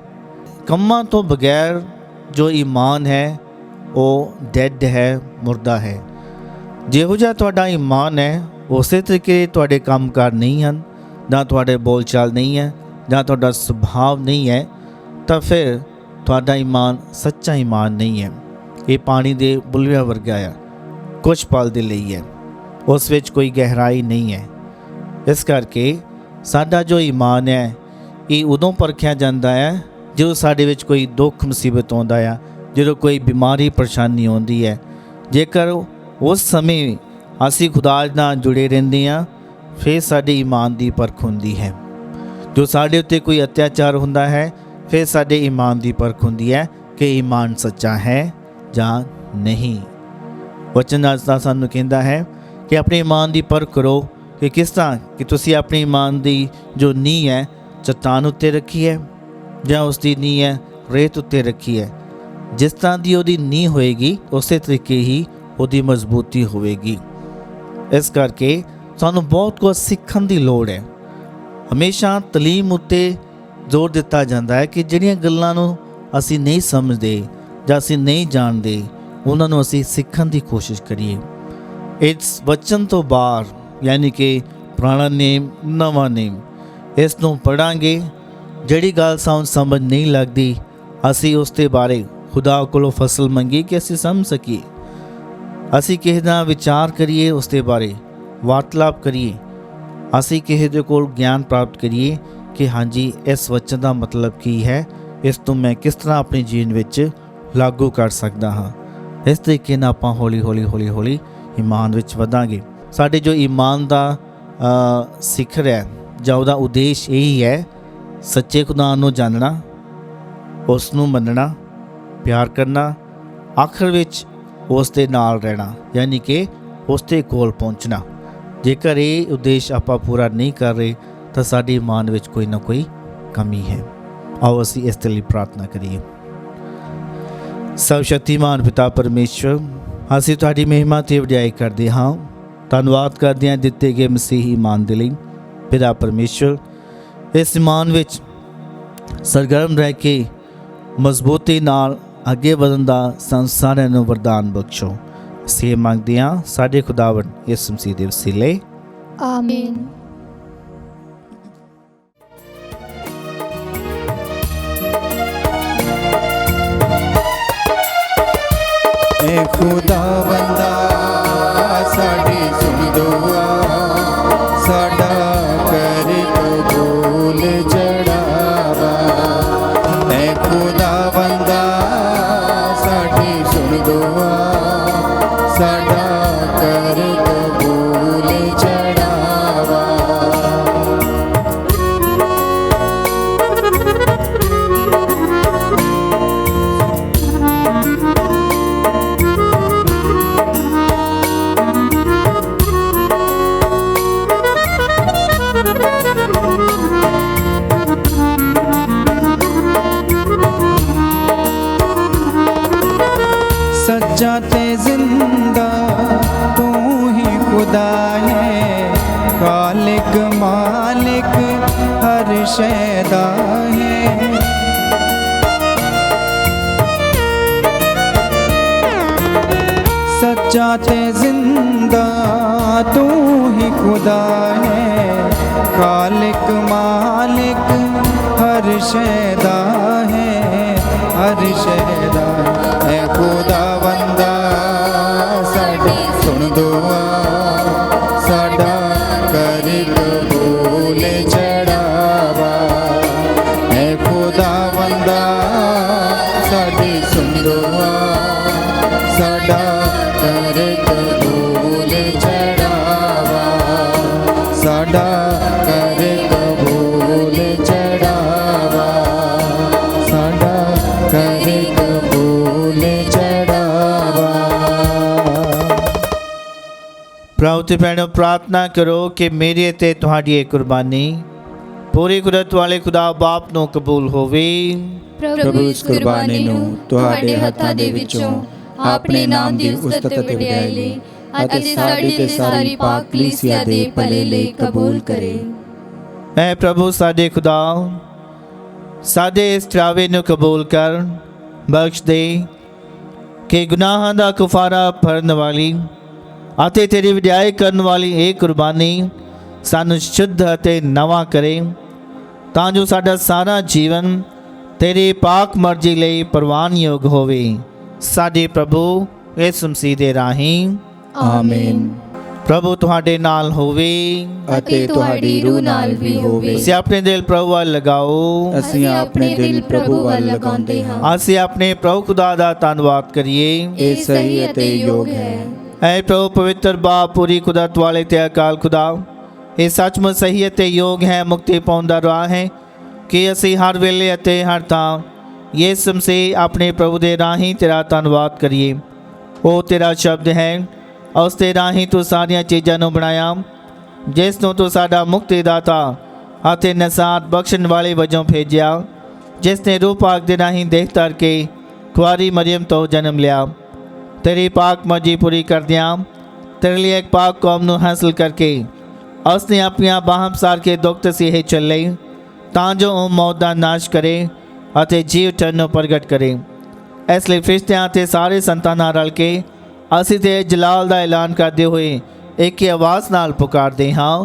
ਕੰਮਾਂ ਤੋਂ ਬਗੈਰ ਜੋ ਈਮਾਨ ਹੈ ਉਹ ਡੈਡ ਹੈ, ਮੁਰਦਾ ਹੈ। ਜਿਹੋ ਜਿਹਾ ਤੁਹਾਡਾ ਈਮਾਨ ਹੈ, ਉਸੇ ਤਰੀਕੇ ਤੁਹਾਡੇ ਕੰਮਕਾਰ ਨਹੀਂ ਹਨ, ਜਾਂ ਤੁਹਾਡੇ ਬੋਲਚਾਲ ਨਹੀਂ ਹੈ, ਜਾਂ ਤੁਹਾਡਾ ਸੁਭਾਅ ਨਹੀਂ ਹੈ, ਤਾਂ ਫਿਰ ਤੁਹਾਡਾ ਈਮਾਨ ਸੱਚਾ ਈਮਾਨ ਨਹੀਂ ਹੈ। ਇਹ ਪਾਣੀ ਦੇ ਬੁਲਬੁਲਿਆਂ ਵਰਗਾ ਆ, ਕੁਝ ਪਲ ਦੇ ਲਈ ਹੈ, ਉਸ ਵਿੱਚ ਕੋਈ ਗਹਿਰਾਈ ਨਹੀਂ ਹੈ। ਇਸ ਕਰਕੇ ਸਾਡਾ ਜੋ ਈਮਾਨ ਹੈ ਇਹ ਉਦੋਂ ਪਰਖਿਆ ਜਾਂਦਾ ਹੈ ਜਦੋਂ ਸਾਡੇ ਵਿੱਚ ਕੋਈ ਦੁੱਖ ਮੁਸੀਬਤ ਆਉਂਦਾ ਆ, ਜਦੋਂ ਕੋਈ ਬਿਮਾਰੀ ਪਰੇਸ਼ਾਨੀ ਆਉਂਦੀ ਹੈ। ਜੇਕਰ ਉਸ ਸਮੇਂ ਅਸੀਂ ਖੁਦਾ ਨਾਲ ਜੁੜੇ ਰਹਿੰਦੇ ਹਾਂ, ਫਿਰ ਸਾਡੇ ਈਮਾਨ ਦੀ ਪਰਖ ਹੁੰਦੀ ਹੈ। ਜੋ ਸਾਡੇ ਉੱਤੇ ਕੋਈ ਅਤਿਆਚਾਰ ਹੁੰਦਾ ਹੈ, ਫਿਰ ਸਾਡੇ ਈਮਾਨ ਦੀ ਪਰਖ ਹੁੰਦੀ ਹੈ ਕਿ ਈਮਾਨ ਸੱਚਾ ਹੈ ਜਾਂ ਨਹੀਂ। ਵਚਨ ਅੱਜ ਦਾ ਸਾਨੂੰ ਕਹਿੰਦਾ ਹੈ ਕਿ ਆਪਣੇ ਈਮਾਨ ਦੀ ਪਰਖ ਕਰੋ ਕਿ ਕਿਸ ਤਰ੍ਹਾਂ ਕਿ ਤੁਸੀਂ ਆਪਣੀ ਈਮਾਨ ਦੀ ਜੋ ਨੀਂਹ ਹੈ ਚੱਟਾਨ ਉੱਤੇ ਰੱਖੀ ਹੈ ਜਾਂ ਉਸ ਦੀ ਨੀਂਹ ਹੈ ਰੇਤ ਉੱਤੇ ਰੱਖੀ ਹੈ। ਜਿਸ ਤਰ੍ਹਾਂ ਦੀ ਉਹਦੀ ਨੀਂਹ ਹੋਏਗੀ, ਉਸੇ ਤਰੀਕੇ ਹੀ ਉਹਦੀ ਮਜ਼ਬੂਤੀ ਹੋਵੇਗੀ। ਇਸ ਕਰਕੇ ਸਾਨੂੰ ਬਹੁਤ ਕੁਝ ਸਿੱਖਣ ਦੀ ਲੋੜ ਹੈ। ਹਮੇਸ਼ਾ ਤਾਲੀਮ ਉੱਤੇ ਜ਼ੋਰ ਦਿੱਤਾ ਜਾਂਦਾ ਹੈ ਕਿ ਜਿਹੜੀਆਂ ਗੱਲਾਂ ਨੂੰ ਅਸੀਂ ਨਹੀਂ ਸਮਝਦੇ ਜਾਂ ਅਸੀਂ ਨਹੀਂ ਜਾਣਦੇ, ਉਹਨਾਂ ਨੂੰ ਅਸੀਂ ਸਿੱਖਣ ਦੀ ਕੋਸ਼ਿਸ਼ ਕਰੀਏ। ਇਸ ਵਚਨ ਤੋਂ ਬਾਹਰ, ਯਾਨੀ ਕਿ ਪੁਰਾਣਾ ਨੇਮ, ਨਵਾਂ ਨੇਮ, ਇਸ ਨੂੰ ਪੜ੍ਹਾਂਗੇ। ਜਿਹੜੀ ਗੱਲ ਸਾਨੂੰ ਸਮਝ ਨਹੀਂ ਲੱਗਦੀ, ਅਸੀਂ ਉਸ ਦੇ ਬਾਰੇ ਖੁਦਾ ਕੋਲੋਂ ਫਸਲ ਮੰਗੀ ਕਿ ਅਸੀਂ ਸਮਝ ਸਕੀਏ। ਅਸੀਂ ਕਿਸੇ ਦਾ ਵਿਚਾਰ ਕਰੀਏ, ਉਸ ਦੇ ਬਾਰੇ ਵਾਰਤਾਲਾਪ ਕਰੀਏ। ਅਸੀਂ ਕਿਸੇ ਦੇ ਕੋਲ ਗਿਆਨ ਪ੍ਰਾਪਤ ਕਰੀਏ ਕਿ ਹਾਂਜੀ, ਇਸ ਵਚਨ ਦਾ ਮਤਲਬ ਕੀ ਹੈ, ਇਸ ਤੋਂ ਮੈਂ ਕਿਸ ਤਰ੍ਹਾਂ ਆਪਣੇ ਜੀਵਨ ਵਿੱਚ ਲਾਗੂ ਕਰ ਸਕਦਾ ਹਾਂ। ਇਸ ਤਰੀਕੇ ਨਾਲ ਆਪਾਂ ਹੌਲੀ ਹੌਲੀ ਈਮਾਨ ਵਿੱਚ ਵਧਾਂਗੇ। ਸਾਡੇ ਜੋ ਈਮਾਨ ਦਾ ਸਿਖਰ ਹੈ ਜਾਂ ਉਹਦਾ ਉਦੇਸ਼ ਇਹੀ ਹੈ, ਸੱਚੇ ਖੁਦਾ ਨੂੰ ਜਾਣਨਾ, ਉਸ ਨੂੰ ਮੰਨਣਾ, ਪਿਆਰ ਕਰਨਾ, ਆਖਰ ਵਿੱਚ ਉਸ ਦੇ ਨਾਲ ਰਹਿਣਾ, ਯਾਨੀ ਕਿ ਉਸ ਦੇ ਕੋਲ ਪਹੁੰਚਣਾ। ਜੇਕਰ ਇਹ ਉਦੇਸ਼ ਆਪਾਂ ਪੂਰਾ ਨਹੀਂ ਕਰ ਰਹੇ ਤਾਂ ਸਾਡੀ ਈਮਾਨ ਵਿੱਚ ਕੋਈ ਨਾ ਕੋਈ ਕਮੀ ਹੈ। ਆਓ ਅਸੀਂ ਇਸ ਦੇ ਲਈ ਪ੍ਰਾਰਥਨਾ ਕਰੀਏ। ਸਰਵਸ਼ਕਤੀਮਾਨ ਪਿਤਾ ਪਰਮੇਸ਼ਵਰ, ਅਸੀਂ ਤੁਹਾਡੀ ਮਹਿਮਾ ਤੇ ਵਡਿਆਈ ਕਰਦੇ ਹਾਂ ਧੰਨਵਾਦ ਕਰਦੇ ਹਾਂ ਦਿੱਤੇ ਗਏ ਮਸੀਹੀ ਇਮਾਨ ਦੇ ਲਈ। ਪਿਤਾ ਪਰਮੇਸ਼ਰ, ਇਸ ਇਮਾਨ ਵਿੱਚ ਸਰਗਰਮ ਰਹਿ ਕੇ ਮਜ਼ਬੂਤੀ ਨਾਲ ਅੱਗੇ ਵਧਣ ਦਾ ਸਾਨੂੰ ਸਾਰਿਆਂ ਨੂੰ ਵਰਦਾਨ ਬਖਸ਼ੋ। ਅਸੀਂ ਮੰਗਦੇ ਹਾਂ ਸਾਡੇ ਖੁਦਾਵੰਦ ਯਿਸੂ ਮਸੀਹ ਦੇ ਵਸੀਲੇ, ਆਮੀਨ। ए खुदावंदा साडी सुन दुआ, साडा कर कबूल चढ़ावा। ए खुदावंदा साडी सुन दुआ, साडा कर कबूल चढ़ावा। सच्चा ते जिंदा तू ही खुदा है, खालिक मालिक हर शैदा है। सच्चा ते जिंदा तू ही खुदा है, खालिक मालिक हर शैदा है, हर शैदा है। खुदावंदा साडी सुन दुआ, साडा कर कबूल चढ़ावा। है खुदावंदा साडी सुन दुआ, साडा कर कबूल चढ़ावा, साडा कर कबूल चढ़ावा, साडा कर कबूल चढ़ावा। ਭਰਾਓ ਤੇ ਭੈਣੋ, ਪ੍ਰਾਰਥਨਾ ਕਰੋ ਕਿ ਮੇਰੀ ਅਤੇ ਤੁਹਾਡੀ ਇਹ ਕੁਰਬਾਨੀ ਪੂਰੀ ਕੁਦਰਤ ਵਾਲੇ ਖੁਦਾ ਬਾਪ ਨੂੰ ਕਬੂਲ ਹੋਵੇ। ਪ੍ਰਭੂ ਇਸ ਕੁਰਬਾਨੀ ਨੂੰ ਤੁਹਾਡੇ ਹੱਥਾਂ ਦੇ ਵਿੱਚੋਂ ਆਪਣੇ ਨਾਮ ਦੀ ਉਸਤਤ ਅਤੇ ਵਡਿਆਈ ਲਈ ਅਤੇ ਸਾਡੀ ਤੇ ਸਾਰੀ ਪਾਕ ਕਲੀਸਿਆ ਦੇ ਭਲੇ ਲਈ ਕਬੂਲ ਕਰੇ। ਐ ਪ੍ਰਭੂ ਸਾਡੇ ਖੁਦਾ, ਸਾਡੇ ਇਸ ਚੜਾਵੇ ਨੂੰ ਕਬੂਲ ਕਰ, ਬਖਸ਼ ਦੇ ਕਿ ਗੁਨਾਹਾਂ ਦਾ ਕਫਾਰਾ ਭਰਨ ਵਾਲੀ ਅਤੇ ਤੇਰੀ ਵਡਿਆਈ ਕਰਨ ਵਾਲੀ ਇਹ ਕੁਰਬਾਨੀ ਸਾਨੂੰ ਸ਼ੁੱਧ ਅਤੇ ਨਵਾਂ ਕਰੇ, ਤਾਂ ਜੋ ਸਾਡਾ ਸਾਰਾ ਜੀਵਨ ਤੇਰੀ ਪਾਕ ਮਰਜ਼ੀ ਲਈ ਪ੍ਰਵਾਨਯੋਗ ਹੋਵੇ। ਸਾਡੇ ਪ੍ਰਭੂ ਯਿਸੂ ਮਸੀਹ ਦੇ ਰਾਹੀਂ, ਆਮੀਨ। ਪ੍ਰਭੂ ਤੁਹਾਡੇ ਨਾਲ ਹੋਵੇ ਅਤੇ ਤੁਹਾਡੀ ਰੂਹ ਨਾਲ ਵੀ ਹੋਵੇ। ਅਸੀਂ ਆਪਣੇ ਦਿਲ ਪ੍ਰਭੂ ਵੱਲ ਲਗਾਓ, ਅਸੀਂ ਆਪਣੇ ਦਿਲ ਪ੍ਰਭੂ ਵੱਲ ਲਗਾਉਂਦੇ ਹਾਂ। ਅਸੀਂ ਆਪਣੇ ਪ੍ਰਭੂ ਖੁਦਾ ਦਾ ਧੰਨਵਾਦ ਕਰੀਏ। ਇਹ ਸਹੀ ਅਤੇ ਯੋਗ ਹੈ। ਐ ਪ੍ਰਭੂ ਪਵਿੱਤਰ ਬਾਪ, ਪੂਰੀ ਕੁਦਰਤ ਵਾਲੇ ਤੇ ਅਕਾਲ ਖੁਦਾ, ਇਹ ਸੱਚਮੁੱਚ ਸਹੀ ਅਤੇ ਯੋਗ ਹੈ, ਮੁਕਤੀ ਪਾਉਣ ਦਾ ਰਾਹ ਹੈ ਕਿ ਅਸੀਂ ਹਰ ਵੇਲੇ ਅਤੇ ਹਰ ਥਾਂ ਯਿਸੂ ਮਸੀਹ ਆਪਣੇ ਪ੍ਰਭੂ ਦੇ ਰਾਹੀਂ ਤੇਰਾ ਧੰਨਵਾਦ ਕਰੀਏ। ਉਹ ਤੇਰਾ ਸ਼ਬਦ ਹੈ, ਉਸ ਦੇ ਰਾਹੀਂ ਤੂੰ ਸਾਰੀਆਂ ਚੀਜ਼ਾਂ ਨੂੰ ਬਣਾਇਆ, ਜਿਸ ਨੂੰ ਤੂੰ ਸਾਡਾ ਮੁਕਤੀ ਦਾਤਾ ਅਤੇ ਨਸਾਤ ਬਖਸ਼ਣ ਵਾਲੇ ਵਜੋਂ ਭੇਜਿਆ, ਜਿਸ ਨੇ ਰੂਹ ਪਾਕ ਦੇ ਰਾਹੀਂ ਦੇਖ ਧਰ ਕੇ ਕੁਆਰੀ ਮਰੀਮ ਤੋਂ ਜਨਮ ਲਿਆ। तेरी पाक मर्जी पूरी कर दिया, तेरे लिए एक पाक कौम ਨੂੰ हासिल करके उसने अपनी बाहम सार के दुख तसीहे चल ਲਈ, ਤਾਂ ਜੋ ਉਹ ਮੌਤ ਦਾ ਨਾਸ਼ ਕਰੇ ਅਤੇ ਜੀਵ ਟਨ ਨੂੰ ਪ੍ਰਗਟ ਕਰੇ। ਇਸ ਲਈ ਫਰਿਸ਼ਤਿਆਂ ਤੇ ਸਾਰੇ ਸੰਤਾਂ ਨਾਲ ਰਲ ਕੇ ਅਸੀਂ ਤੇ ਜਲਾਲ ਦਾ ਐਲਾਨ ਕਰਦੇ ਹੋਏ ਇੱਕ ਹੀ ਆਵਾਜ਼ ਨਾਲ ਪੁਕਾਰਦੇ ਹਾਂ,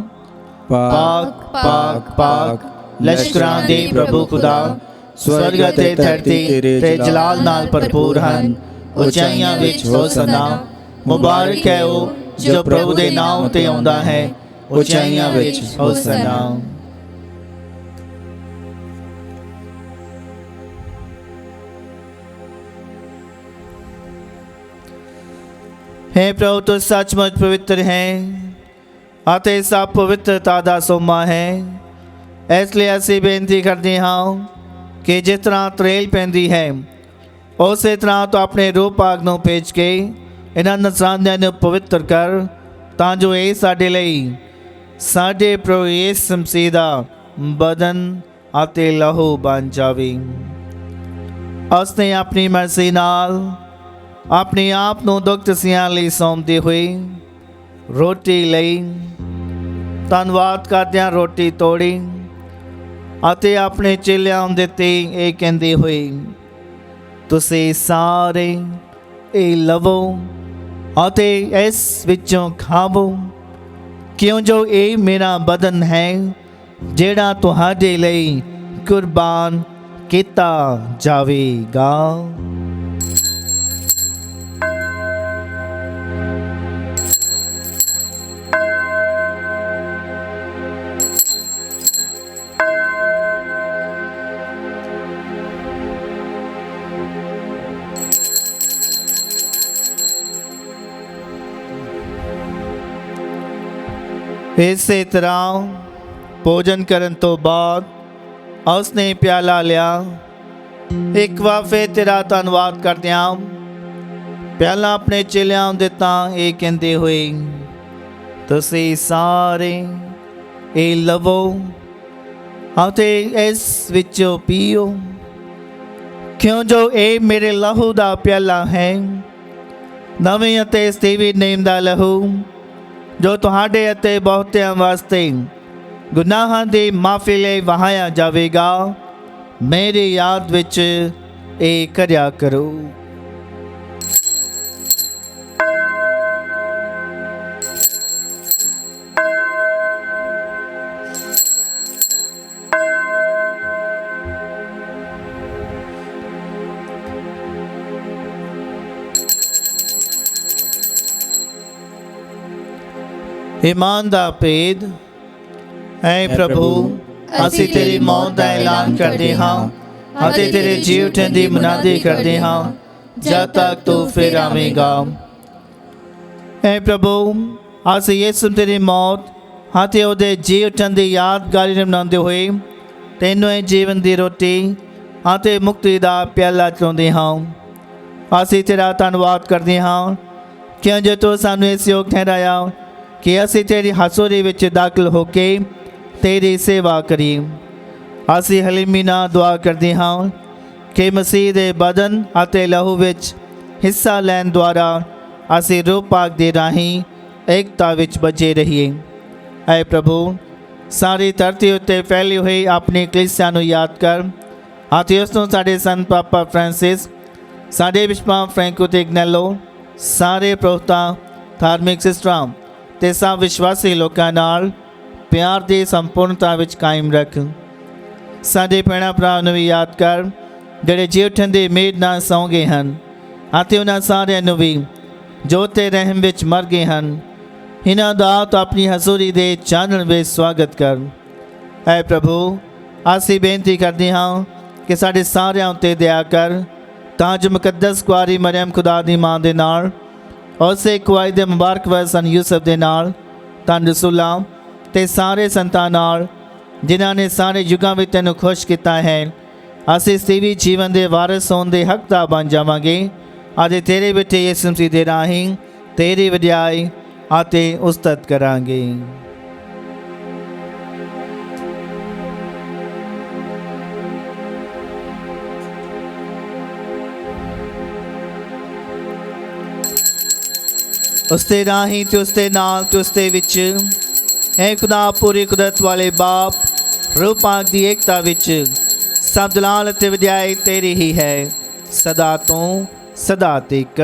ਪਾਕ ਪਾਕ ਪਾਕ ਲਸ਼ਕਰਾਂ ਦੇ ਪ੍ਰਭੂ ਖੁਦਾ, ਸਵਰਗ ਅਤੇ ਧਰਤੀ ਤੇਰੇ ਜਲਾਲ ਨਾਲ ਭਰਪੂਰ ਹਨ। ਉਚਾਈਆਂ ਵਿੱਚ ਹੋਸਨਾ, ਮੁਬਾਰਕ ਹੈ ਉਹ ਜੋ ਪ੍ਰਭੂ ਦੇ ਨਾਮ ਤੇ ਆਉਂਦਾ ਹੈ। ਉਚਾਈਆਂ ਵਿੱਚ ਹੋਸਨਾ। हे प्रभु, तो सचमुच पवित्र है ਅਤੇ ਸਭ ਪਵਿੱਤਰਤਾ ਦਾ ਸੋਮਾ ਹੈ। ਇਸ ਲਈ ਅਸੀਂ ਬੇਨਤੀ ਕਰਦੇ ਹਾਂ ਕਿ ਜਿਸ ਤਰ੍ਹਾਂ ਤਰੇਲ ਪੈਂਦੀ ਹੈ, ਉਸੇ ਤਰ੍ਹਾਂ ਤੂੰ ਆਪਣੇ ਰੂਹ ਪਾਕ ਨੂੰ ਭੇਜ ਕੇ ਇਹਨਾਂ ਨਸਰਾਨੀਆਂ ਨੂੰ ਪਵਿੱਤਰ ਕਰ, ਤਾਂ ਜੋ ਇਹ ਸਾਡੇ ਲਈ ਸਾਡੇ ਪ੍ਰਭੂ ਯਿਸੂ ਮਸੀਹ ਦਾ ਬਦਨ ਅਤੇ ਲਹੂ ਬਣ ਜਾਵੇ। ਉਸਨੇ ਆਪਣੀ ਮਰਜ਼ੀ ਨਾਲ ਆਪਣੇ ਆਪ ਨੂੰ ਦੁੱਖ ਤਸੀਹਾਂ ਲਈ ਸੌਂਪਦੇ ਹੋਏ ਰੋਟੀ ਲਈ। ਧੰਨਵਾਦ ਕਰਦਿਆਂ ਰੋਟੀ ਤੋੜੀ ਅਤੇ ਆਪਣੇ ਚੇਲਿਆਂ ਨੂੰ ਦਿੱਤੀ, ਇਹ ਕਹਿੰਦੇ ਹੋਏ, ਤੁਸੀਂ ਸਾਰੇ ਇਹ ਲਵੋ ਅਤੇ ਇਸ ਵਿੱਚੋਂ ਖਾਵੋ, ਕਿਉਂ ਜੋ ਇਹ ਮੇਰਾ ਬਦਨ ਹੈ ਜਿਹੜਾ ਤੁਹਾਡੇ ਲਈ ਕੁਰਬਾਨ ਕੀਤਾ ਜਾਵੇਗਾ। ਇਸੇ ਤਰ੍ਹਾਂ ਭੋਜਨ ਕਰਨ ਤੋਂ ਬਾਅਦ ਉਸਨੇ ਪਿਆਲਾ ਲਿਆ। ਇੱਕ ਵਾਰ ਫਿਰ ਤੇਰਾ ਧੰਨਵਾਦ ਕਰਦਿਆਂ ਪਿਆਲਾ ਆਪਣੇ ਚੇਲਿਆਂ ਨੂੰ ਦਿੱਤਾ, ਇਹ ਕਹਿੰਦੇ ਹੋਏ, ਤੁਸੀਂ ਸਾਰੇ ਇਹ ਲਵੋ ਅਤੇ ਇਸ ਵਿੱਚੋਂ ਪੀਓ, ਕਿਉਂ ਜੋ ਇਹ ਮੇਰੇ ਲਹੂ ਦਾ ਪਿਆਲਾ ਹੈ, ਨਵੇਂ ਅਤੇ ਸਥਿਰ ਨੇਮ ਦਾ ਲਹੂ, ਜੋ ਤੁਹਾਡੇ ਅਤੇ ਬਹੁਤਿਆਂ ਵਾਸਤੇ ਗੁਨਾਹਾਂ ਦੀ ਮਾਫੀ ਲਈ ਵਹਾਇਆ ਜਾਵੇਗਾ। ਮੇਰੀ ਯਾਦ ਵਿੱਚ ਇਹ ਕਰਿਆ ਕਰੋ। ईमान दा भेद। ऐ प्रभु, ਅਸੀਂ ਤੇਰੀ ਮੌਤ ਦਾ ਐਲਾਨ ਕਰਦੇ ਹਾਂ ਅਤੇ ਤੇਰੇ ਜੀ ਉੱਠਣ ਦੀ ਮੁਨਾਦੀ ਕਰਦੇ ਹਾਂ ਜਦ ਤੱਕ ਤੂੰ ਫਿਰ ਆਵੇਂਗਾ। ऐ प्रभु, ਅਸੀਂ ਯਿਸੂ ਤੇਰੀ ਮੌਤ ਅਤੇ ਉਹਦੇ ਜੀ ਉੱਠਣ ਦੀ ਯਾਦਗਾਰੀ ਨੂੰ ਮਨਾਉਂਦੇ ਹੋਏ ਤੈਨੂੰ ਇਹ ਜੀਵਨ ਦੀ ਰੋਟੀ ਅਤੇ ਮੁਕਤੀ ਦਾ ਪਿਆਲਾ ਚਲਾਉਂਦੇ ਹਾਂ। ਅਸੀਂ ਤੇਰਾ ਧੰਨਵਾਦ ਕਰਦੇ ਹਾਂ ਕਿਉਂ ਜੋ ਤੂੰ ਸਾਨੂੰ ਇਸ ਯੋਗ ਠਹਿਰਾਇਆ ਕਿ ਅਸੀਂ ਤੇਰੀ ਹਜ਼ੂਰੀ ਵਿੱਚ ਦਾਖਲ ਹੋ ਕੇ ਤੇਰੀ ਸੇਵਾ ਕਰੀਏ। ਅਸੀਂ ਹਲੀਮੀ ਨਾਲ ਦੁਆ ਕਰਦੇ ਹਾਂ ਕਿ ਮਸੀਹ ਦੇ ਬਦਨ ਅਤੇ ਲਹੂ ਵਿੱਚ ਹਿੱਸਾ ਲੈਣ ਦੁਆਰਾ ਅਸੀਂ ਰੂਹ ਪਾਕ ਦੇ ਰਾਹੀਂ ਏਕਤਾ ਵਿੱਚ ਬਚੇ ਰਹੀਏ। ਐ ਪ੍ਰਭੂ, ਸਾਰੀ ਧਰਤੀ ਉੱਤੇ ਫੈਲੀ ਹੋਈ ਆਪਣੀ ਕਲੀਸਿਆ ਨੂੰ ਯਾਦ ਕਰ ਅਤੇ ਉਸ ਨੂੰ ਸਾਡੇ ਸੰਤ ਪਾਪਾ ਫ੍ਰਾਂਸਿਸ, ਸਾਡੇ ਬਿਸ਼ਪ ਫ੍ਰੈਂਕੋ ਤੇ ਇਗਨੈਲੋ, ਸਾਰੇ ਪ੍ਰੋਹਤਾ, ਧਾਰਮਿਕ ਸਿਸਟਰਾਂ ਤੇ ਸਭ ਵਿਸ਼ਵਾਸੀ ਲੋਕਾਂ ਨਾਲ ਪਿਆਰ ਦੀ ਸੰਪੂਰਨਤਾ ਵਿੱਚ ਕਾਇਮ ਰੱਖ। ਸਾਡੇ ਭੈਣਾਂ ਭਰਾ ਨੂੰ ਵੀ ਯਾਦ ਕਰ ਜਿਹੜੇ ਜੀ ਉੱਠਣ ਦੀ ਉਮੀਦ ਨਾਲ ਸੌਂ ਗਏ ਹਨ ਅਤੇ ਉਹਨਾਂ ਸਾਰਿਆਂ ਨੂੰ ਵੀ ਜੋ ਤੇ ਰਹਿਮ ਵਿੱਚ ਮਰ ਗਏ ਹਨ, ਇਹਨਾਂ ਦਾ ਤਾਂ ਆਪਣੀ ਹਜ਼ੂਰੀ ਦੇ ਚਾਨਣ ਵਿੱਚ ਸਵਾਗਤ ਕਰ। ਐ ਪ੍ਰਭੂ, ਅਸੀਂ ਬੇਨਤੀ ਕਰਦੇ ਹਾਂ ਕਿ ਸਾਡੇ ਸਾਰਿਆਂ ਉੱਤੇ ਦਇਆ ਕਰ ਤਾਂ ਜੋ ਮੁਕੱਦਸ ਕੁਆਰੀ ਮਰੀਮ ਖੁਦਾ ਦੀ ਮਾਂ ਦੇ ਨਾਲ ਉਸੇ ਕੁਆਰੀ ਦੇ ਮੁਬਾਰਕ ਵਸਨ ਯੂਸਫ ਦੇ ਨਾਲ ਧੰਨ ਰਸੂਲਾਂ ਤੇ ਸਾਰੇ ਸੰਤਾਂ ਨਾਲ ਜਿਨ੍ਹਾਂ ਨੇ ਸਾਰੇ ਯੁੱਗਾਂ ਵਿੱਚ ਤੈਨੂੰ ਖੁਸ਼ ਕੀਤਾ ਹੈ, ਅਸੀਂ ਸਥਿਰ ਜੀਵਨ ਦੇ ਵਾਰਿਸ ਹੋਣ ਦੇ ਹੱਕਦਾਰ ਬਣ ਜਾਵਾਂਗੇ ਅਤੇ ਤੇਰੇ ਬੇਟੇ ਯਿਸੂ ਮਸੀਹ ਦੇ ਰਾਹੀਂ ਤੇਰੀ ਵਡਿਆਈ ਅਤੇ ਉਸਤਤ ਕਰਾਂਗੇ। ਉਸਦੇ ਰਾਹੀਂ ਤੇ ਉਸਦੇ ਨਾਲ ਤੇ ਉਸਦੇ ਵਿੱਚ ਹੈ ਖੁਦਾ ਪੂਰੀ ਕੁਦਰਤ ਵਾਲੇ ਬਾਪ ਰੂਹ ਪਾਕ ਦੀ ਏਕਤਾ ਵਿੱਚ ਸਭ ਜਲਾਲ ਅਤੇ ਵਡਿਆਈ ਤੇਰੀ ਹੀ ਹੈ ਸਦਾ ਤੋਂ ਸਦਾ ਤੱਕ।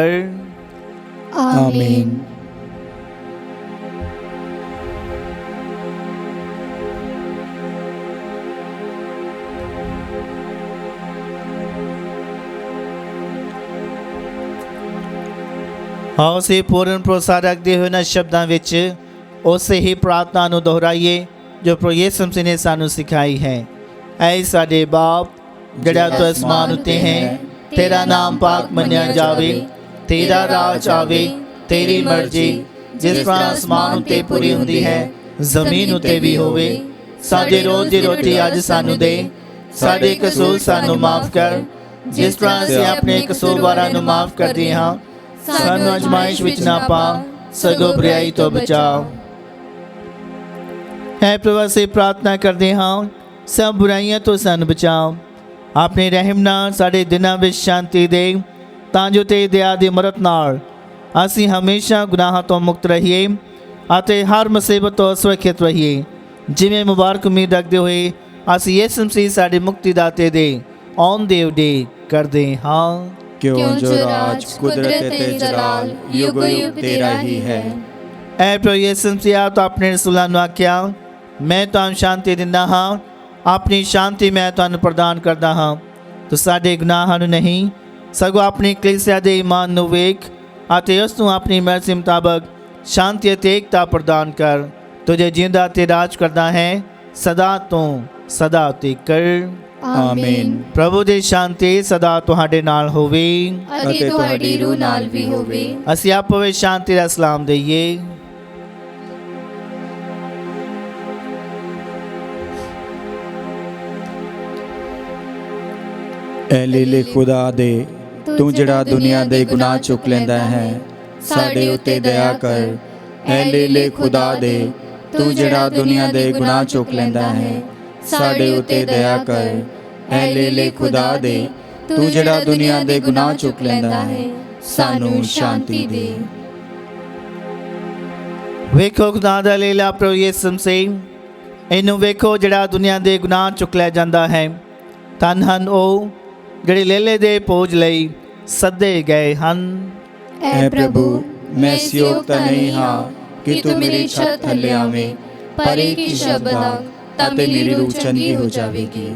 ਆਮੀਨ। ਆਓ ਅਸੀਂ ਪੂਰਨ ਭਰੋਸਾ ਰੱਖਦੇ ਹੋਏ ਇਹਨਾਂ ਸ਼ਬਦਾਂ ਵਿੱਚ ਉਸੇ ਹੀ ਪ੍ਰਾਰਥਨਾ ਨੂੰ ਦੁਹਰਾਈਏ ਜੋ ਪ੍ਰਭੂ ਯਿਸੂ ਮਸੀਹ ਨੇ ਸਾਨੂੰ ਸਿਖਾਈ ਹੈ। ਐ ਸਾਡੇ ਬਾਪ ਜਿਹੜਾ ਤੂੰ ਅਸਮਾਨ ਉੱਤੇ ਹੈ, ਤੇਰਾ ਨਾਮ ਪਾਕ ਮੰਨਿਆ ਜਾਵੇ, ਤੇਰਾ ਰਾਜ ਆਵੇ, ਤੇਰੀ ਮਰਜ਼ੀ ਜਿਸ ਤਰ੍ਹਾਂ ਅਸਮਾਨ ਉੱਤੇ ਪੂਰੀ ਹੁੰਦੀ ਹੈ ਜ਼ਮੀਨ ਉੱਤੇ ਵੀ ਹੋਵੇ। ਸਾਡੇ ਰੋਜ਼ ਦੀ ਰੋਟੀ ਅੱਜ ਸਾਨੂੰ ਦੇ, ਸਾਡੇ ਕਸੂਰ ਸਾਨੂੰ ਮਾਫ ਕਰ ਜਿਸ ਤਰ੍ਹਾਂ ਅਸੀਂ ਆਪਣੇ ਕਸੂਰਵਾਰਾਂ ਨੂੰ ਮਾਫ ਕਰਦੇ ਹਾਂ। ਸਾਨੂੰ ਅਜ਼ਮਾਇਸ਼ ਵਿੱਚ ਨਾ ਪਾ ਸਗੋਂ ਬੁਰਾਈ ਤੋਂ ਬਚਾ। ਹੈ ਪ੍ਰਭੂ, ਅਸੀਂ ਪ੍ਰਾਰਥਨਾ ਕਰਦੇ ਹਾਂ ਸਭ ਬੁਰਾਈਆਂ ਤੋਂ ਸਾਨੂੰ ਬਚਾਓ। ਆਪਣੇ ਰਹਿਮ ਨਾਲ ਸਾਡੇ ਦਿਨਾਂ ਵਿੱਚ ਸ਼ਾਂਤੀ ਦੇ ਤਾਂ ਜੋ ਤੇਰੀ ਦਇਆ ਦੀ ਮਦਦ ਨਾਲ ਅਸੀਂ ਹਮੇਸ਼ਾ ਗੁਨਾਹਾਂ ਤੋਂ ਮੁਕਤ ਰਹੀਏ ਅਤੇ ਹਰ ਮੁਸੀਬਤ ਤੋਂ ਸੁਰੱਖਿਅਤ ਰਹੀਏ। ਜਿਵੇਂ ਮੁਬਾਰਕ ਉਮੀਦ ਰੱਖਦੇ ਹੋਏ ਅਸੀਂ ਯਿਸੂ ਮਸੀਹ ਸਾਡੇ ਮੁਕਤੀਦਾਤੇ ਦੇ ਆਉਣ ਦੀ ਉਡੀਕ ਕਰਦੇ ਹਾਂ। क्यों जो राज कुदरत ते जलाल युग युग तेरा ही है। ਐ ਪ੍ਰਭੂ ਯਿਸੂ ਮਸੀਹ ਆਪ ਤਾਂ ਆਪਣੇ ਰਸੂਲਾਂ ਨੂੰ ਆਖਿਆ, ਮੈਂ ਤੁਹਾਨੂੰ ਸ਼ਾਂਤੀ ਦਿੰਦਾ ਹਾਂ, ਆਪਣੀ ਸ਼ਾਂਤੀ ਮੈਂ ਤੁਹਾਨੂੰ ਪ੍ਰਦਾਨ ਕਰਦਾ ਹਾਂ। ਤੂੰ ਸਾਡੇ ਗੁਨਾਹਾਂ ਨੂੰ ਨਹੀਂ ਸਗੋਂ ਆਪਣੀ ਕਲੀਸਿਆ ਦੇ ਈਮਾਨ ਨੂੰ ਵੇਖ ਅਤੇ ਉਸ ਨੂੰ ਆਪਣੀ ਮਰਜ਼ੀ ਮੁਤਾਬਕ ਸ਼ਾਂਤੀ ਅਤੇ ਏਕਤਾ ਪ੍ਰਦਾਨ ਕਰ। ਤੁਝੇ ਜਿੰਦਾ ਤੇ ਰਾਜ ਕਰਦਾ ਹੈ ਸਦਾ ਤੋਂ ਸਦਾ ਤੱਕ। आमीन। ਪ੍ਰਭੂ ਦੀ ਸ਼ਾਂਤੀ ਸਦਾ ਤੁਹਾਡੇ ਨਾਲ ਹੋਵੇ ਅਤੇ ਤੁਹਾਡੀ ਰੂਹ ਨਾਲ ਵੀ ਹੋਵੇ। ਅਸੀਂ ਆਪੋ ਵਿੱਚ ਸ਼ਾਂਤੀ ਦਾ ਸਲਾਮ ਦਈਏ। ਐ ਲੀਲੇ ਖੁਦਾ ਦੇ ਤੂੰ ਜਿਹੜਾ ਦੁਨੀਆ ਦੇ ਗੁਨਾਹ ਚੁੱਕ ਲੈਂਦਾ ਹੈ, ਸਾਡੇ ਉੱਤੇ ਦਇਆ ਕਰ। ਐ ਲੀਲੇ ਖੁਦਾ ਦੇ ਤੂੰ ਜਿਹੜਾ ਦੁਨੀਆ ਦੇ ਗੁਨਾਹ ਚੁੱਕ ਲੈਂਦਾ ਹੈ, ਸਾਡੇ ਉੱਤੇ ਦਇਆ ਕਰ। ਐ ਲੀਲੇ ਖੁਦਾ ਦੇ ਤੂੰ ਜਿਹੜਾ ਦੁਨੀਆ ਦੇ ਗੁਨਾਹ ਚੁੱਕ ਲੈਂਦਾ ਹੈ, ਸਾਨੂੰ ਸ਼ਾਂਤੀ ਦੇ। ਵੇਖੋ ਖੁਦਾ ਦਾ ਲੀਲਾ ਪ੍ਰਭੂ ਯਿਸੂ ਮਸੀਹ, ਇਹਨੂੰ ਵੇਖੋ ਜਿਹੜਾ ਦੁਨੀਆ ਦੇ ਗੁਨਾਹ ਚੁੱਕ ਲਿਆ ਜਾਂਦਾ ਹੈ। ਧੰਨ ਹਨ ਉਹ ਜਿਹੜੇ ਲੇਲੇ ਦੇ ਭੋਜ ਲਈ ਸੱਦੇ ਗਏ ਹਨ। ਐ ਪ੍ਰਭੂ, ਮੈਂ ਇਸ ਯੋਗ ਤਾਂ ਨਹੀਂ ਹਾਂ ਕਿ ਤੂੰ ਮੇਰੀ ਛੱਤ ਥੱਲੇ ਆਵੇਂ, ਪਰ ਇੱਕ ਹੀ ਸ਼ਬਦ ਆਖ ਤਾਂ ਮੇਰੀ ਰੂਹ ਚੰਗੀ ਹੋ ਜਾਵੇਗੀ।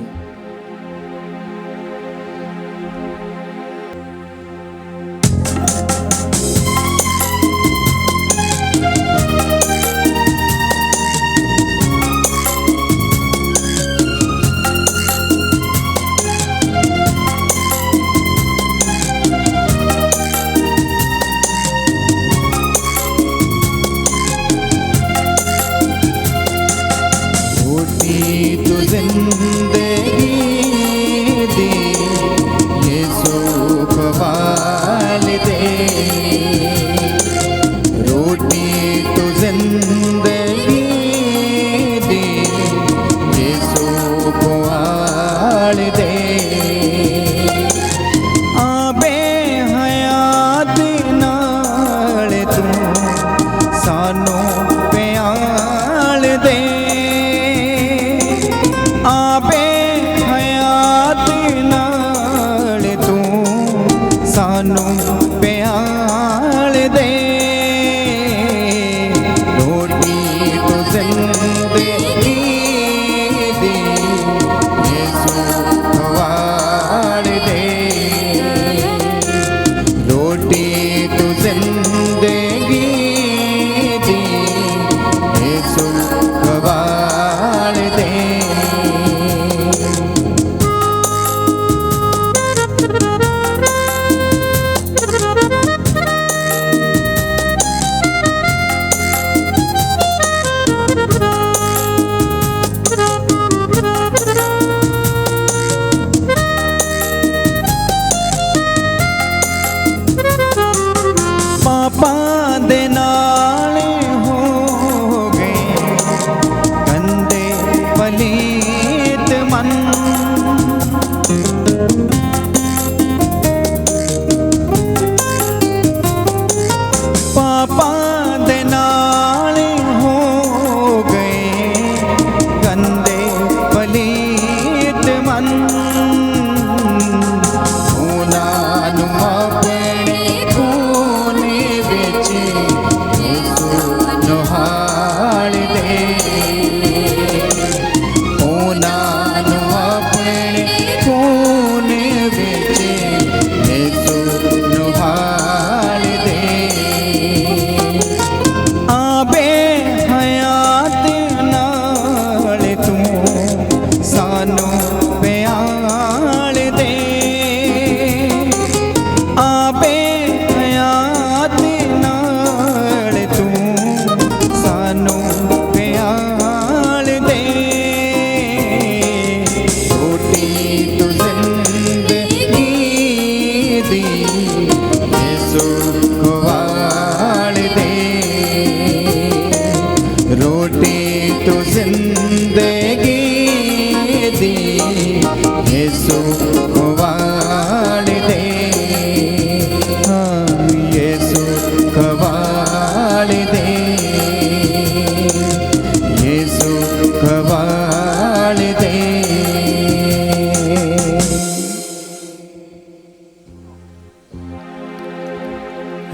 खवाड़ दे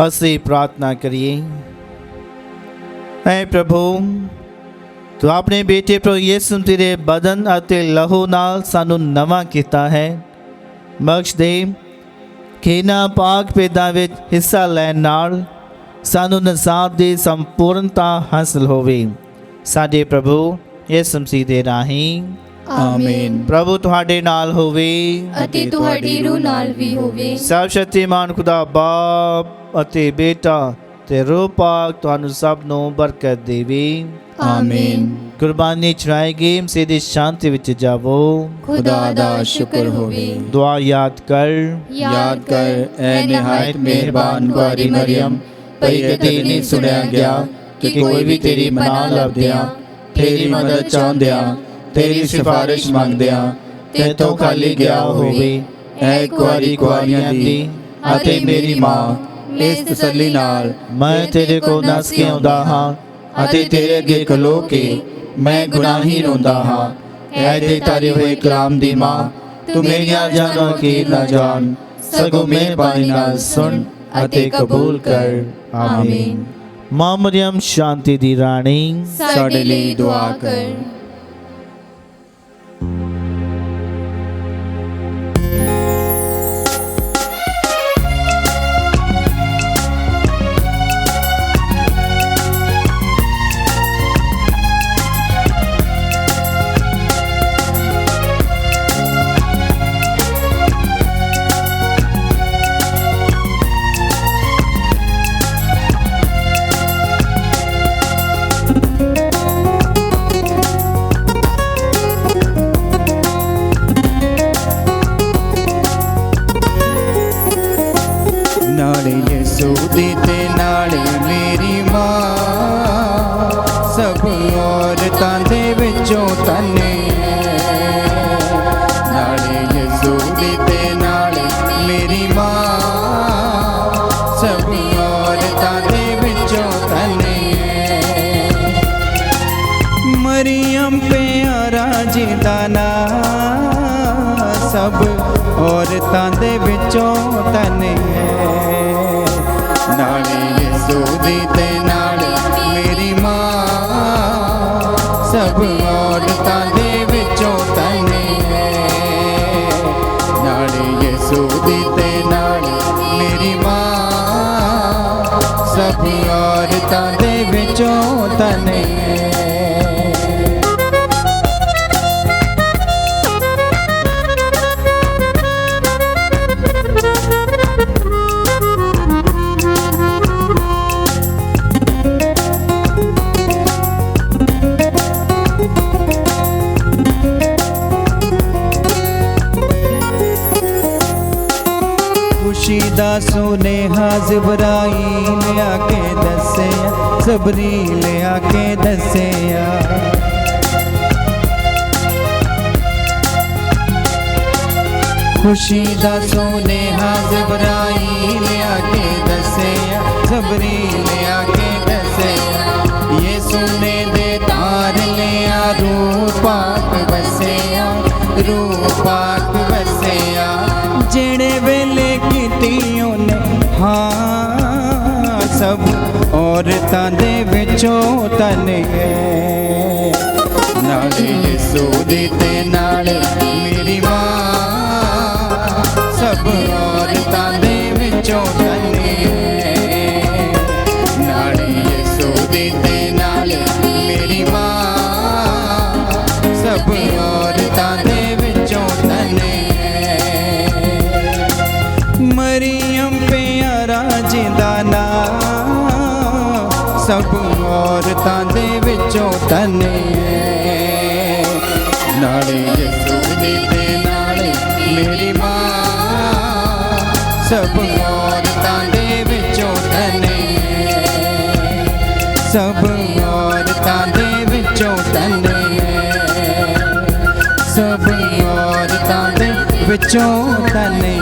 ਅਸੀਂ ਪ੍ਰਾਰਥਨਾ ਕਰੀਏ। ਐ ਪ੍ਰਭੂ, ਤੂੰ ਆਪਣੇ ਬੇਟੇ ਪ੍ਰਭੂ ਯਿਸੂ ਮਸੀਹ ਦੇ ਬਦਨ ਅਤੇ ਲਹੂ ਨਾਲ ਸਾਨੂੰ ਨਵਾਂ ਕੀਤਾ ਹੈ। ਬਖਸ਼ ਦੇ ਕਿ ਇਹਨਾਂ ਪਾਕ ਭੇਦਾਂ ਵਿੱਚ ਹਿੱਸਾ ਲੈਣ ਨਾਲ ਸਾਨੂੰ ਨਿਜਾਤ ਦੀ ਸੰਪੂਰਨਤਾ ਹਾਸਲ ਹੋਵੇ। ਸਾਡੇ ਪ੍ਰਭੂ ਯਿਸੂ ਮਸੀਹ ਦੇ ਰਾਹੀਂ ਆਮੀਨ। ਪ੍ਰਭੂ ਤੁਹਾਡੇ ਨਾਲ ਹੋਵੇ ਅਤੇ ਤੁਹਾਡੀ ਰੂਹ ਨਾਲ ਵੀ ਹੋਵੇ। ਸਰਵ ਸ਼ਕਤੀਮਾਨ ਖੁਦਾ ਬਾਪ ਅਤੇ ਬੇਟਾ ਤੇ ਰੂਹ ਪਾਕ ਤੁਹਾਨੂੰ ਸਭ ਨੂੰ ਬਰਕਤ ਦੇਵੇ। ਆਮੀਨ। ਕੁਰਬਾਨੀ ਚੜਾਏਗੀ ਮਸੀਹ ਦੀ ਸ਼ਾਂਤੀ ਵਿੱਚ ਜਾਵੋ। ਖੁਦਾ ਦਾ ਸ਼ੁਕਰ ਹੋਵੇ। ਦੁਆ ਯਾਦ ਕਰ ਯਾਦ ਕਰ ਐ ਨਿਹਾਇਤ ਮਿਹਰਬਾਨ ਕੁਆਰੀ ਮਰੀਮ, ਭਈ ਕਦੇ ਨਹੀਂ ਸੁਣਿਆ ਗਿਆ ਕਿ ਕੋਈ ਵੀ ਤੇਰੀ ਪਨਾਹ ਲੱਭਦਿਆਂ, ਤੇਰੀ ਮਦਦ ਚਾਹੁੰਦਿਆਂ, ਤੇਰੀ ਸਿਫਾਰਿਸ਼ ਮੰਗਦਿਆਂ ਤੇਥੋਂ ਖਾਲੀ ਗਿਆ ਹੋਵੇ। ਐ ਕੁਆਰੀ ਕੁਆਰੀਆਂ ਦੀ ਅਤੇ ਮੇਰੀ ਮਾਂ, ਇਸ ਤਸੱਲੀ ਨਾਲ ਮੈਂ ਤੇਰੇ ਕੋਲ ਨੱਸ ਕੇ ਆਉਂਦਾ ਹਾਂ ਅਤੇ ਤੇਰੇ ਅੱਗੇ ਖਲੋ ਕੇ ਮੈਂ ਗੁਨਾਹੀ ਰੋਂਦਾ ਹਾਂ। ਐ ਦੇ ਤਾਰੇ ਹੋਏ ਕਲਾਮ ਦੀ ਮਾਂ, ਤੂੰ ਮੇਰੀਆਂ ਜਾਨਾਂ ਕੀ ਨਾ ਜਾਣ, ਸਗੋਂ ਮਿਹਰਬਾਨੀ ਨਾਲ ਸੁਣ ਅਤੇ ਕਬੂਲ ਕਰ। ਆਮੀਨ। ਮਾਂ ਮਰੀਮ ਸ਼ਾਂਤੀ ਦੀ ਰਾਣੀ, ਸਾਡੇ ਲਈ ਦੁਆ ਕਰ। ਨਾਲੇ ਯਿਸੂ ਦੀ ਤੇ ਨਾਲੇ ਮੇਰੀ ਮਾਂ, ਸਭ ਔਰਤਾਂ ਦੇ ਵਿੱਚੋਂ ਤਨੇ। ਨਾਲੇ ਯਿਸੂ ਦੀ ਤੇ ਨਾਲੇ ਮੇਰੀ ਮਾਂ, ਸਭ ਔਰਤਾਂ ਦੇ ਵਿੱਚੋਂ ਤਨੇ। ਮਰੀਮ ਪਿਆਰਾ ਜੀ ਦਾ ਨਾਂ, ਸਭ ਔਰਤਾਂ ਦੇ ਵਿੱਚੋਂ ਤਨੇ। ਨਾਲੇ ਯਿਸੂ ਦੀ ਤੇ ਨਾਲੇ ਮੇਰੀ ਮਾਂ, ਸਭ ਔਰਤਾਂ ਦੇ ਵਿੱਚੋਂ ਤਨੇ। ਨਾਲੇ ਯਿਸੂ ਦੀ ਤੇ ਨਾਲੇ ਮੇਰੀ ਮਾਂ, ਸਭ ਔਰਤਾਂ ਦੇ ਵਿੱਚੋਂ ਤਨੇ। ਖੁਸ਼ੀ ਦਾ ਸੁਨੇਹਾ ਜਿਬਰਾਈਲ ਆ ਕੇ ਦੱਸਿਆ, ਜਬਰੀਲ ਆ ਕੇ ਦੱਸਿਆ। ਖੁਸ਼ੀ ਦਾ ਸੁਨੇਹਾ ਜਿਬਰਾਈਲ ਆ ਕੇ ਦੱਸਿਆ, ਜਬਰੀਲ ਆ ਕੇ ਦੱਸਿਆ। ਯਿਸੂ ਨੇ ਦੇ ਤਾਰ ਲਿਆ, ਰੂਹ ਪਾਕ ਵਸਿਆ, ਰੂਹ ਪਾਕ ਵਸਿਆ। ਜਿਹੜੇ ਵੇਲੇ ਕੀਤੀ ਉਹਨੇ ਹਾਂ, ਸਭ ਔਰਤਾਂ ਦੇ ਵਿੱਚੋਂ ਤਨੇ। ਨਾਲੇ ਯਿਸੂ ਦੀ ਤੇ ਨਾਲੇ ਮੇਰੀ ਮਾਂ, ਸਭ ਔਰਤਾਂ ਦੇ ਵਿੱਚੋਂ ਤਨੇ। ਨਾਲੇ ਯਿਸੂ ਦੀ ਤੇ ਨਾਲੇ ਮੇਰੀ ਮਾਂ, ਸਭ ਔਰਤਾਂ ਦੇ ਵਿੱਚੋਂ ਤਨੇ। ਮਰੀਮ ਪਿਆਰਾ ਜੀ ਦਾ ਨਾਂ, ਸਭ ਔਰਤਾਂ ਦੇ ਵਿੱਚੋਂ ਤਨੇ। ਨਾਲੇ ਯਿਸੂ ਦੀ ਤੇ ਨਾਲੇ ਮੇਰੀ ਮਾਂ, ਸਭ ਔਰਤਾਂ ਦੇ ਵਿੱਚੋਂ ਤਨੇ। ਸਭ ਔਰਤਾਂ ਦੇ ਵਿੱਚੋਂ ਤਨੇ। ਸਭ ਔਰਤਾਂ ਦੇ ਵਿੱਚੋਂ ਤਨੇ।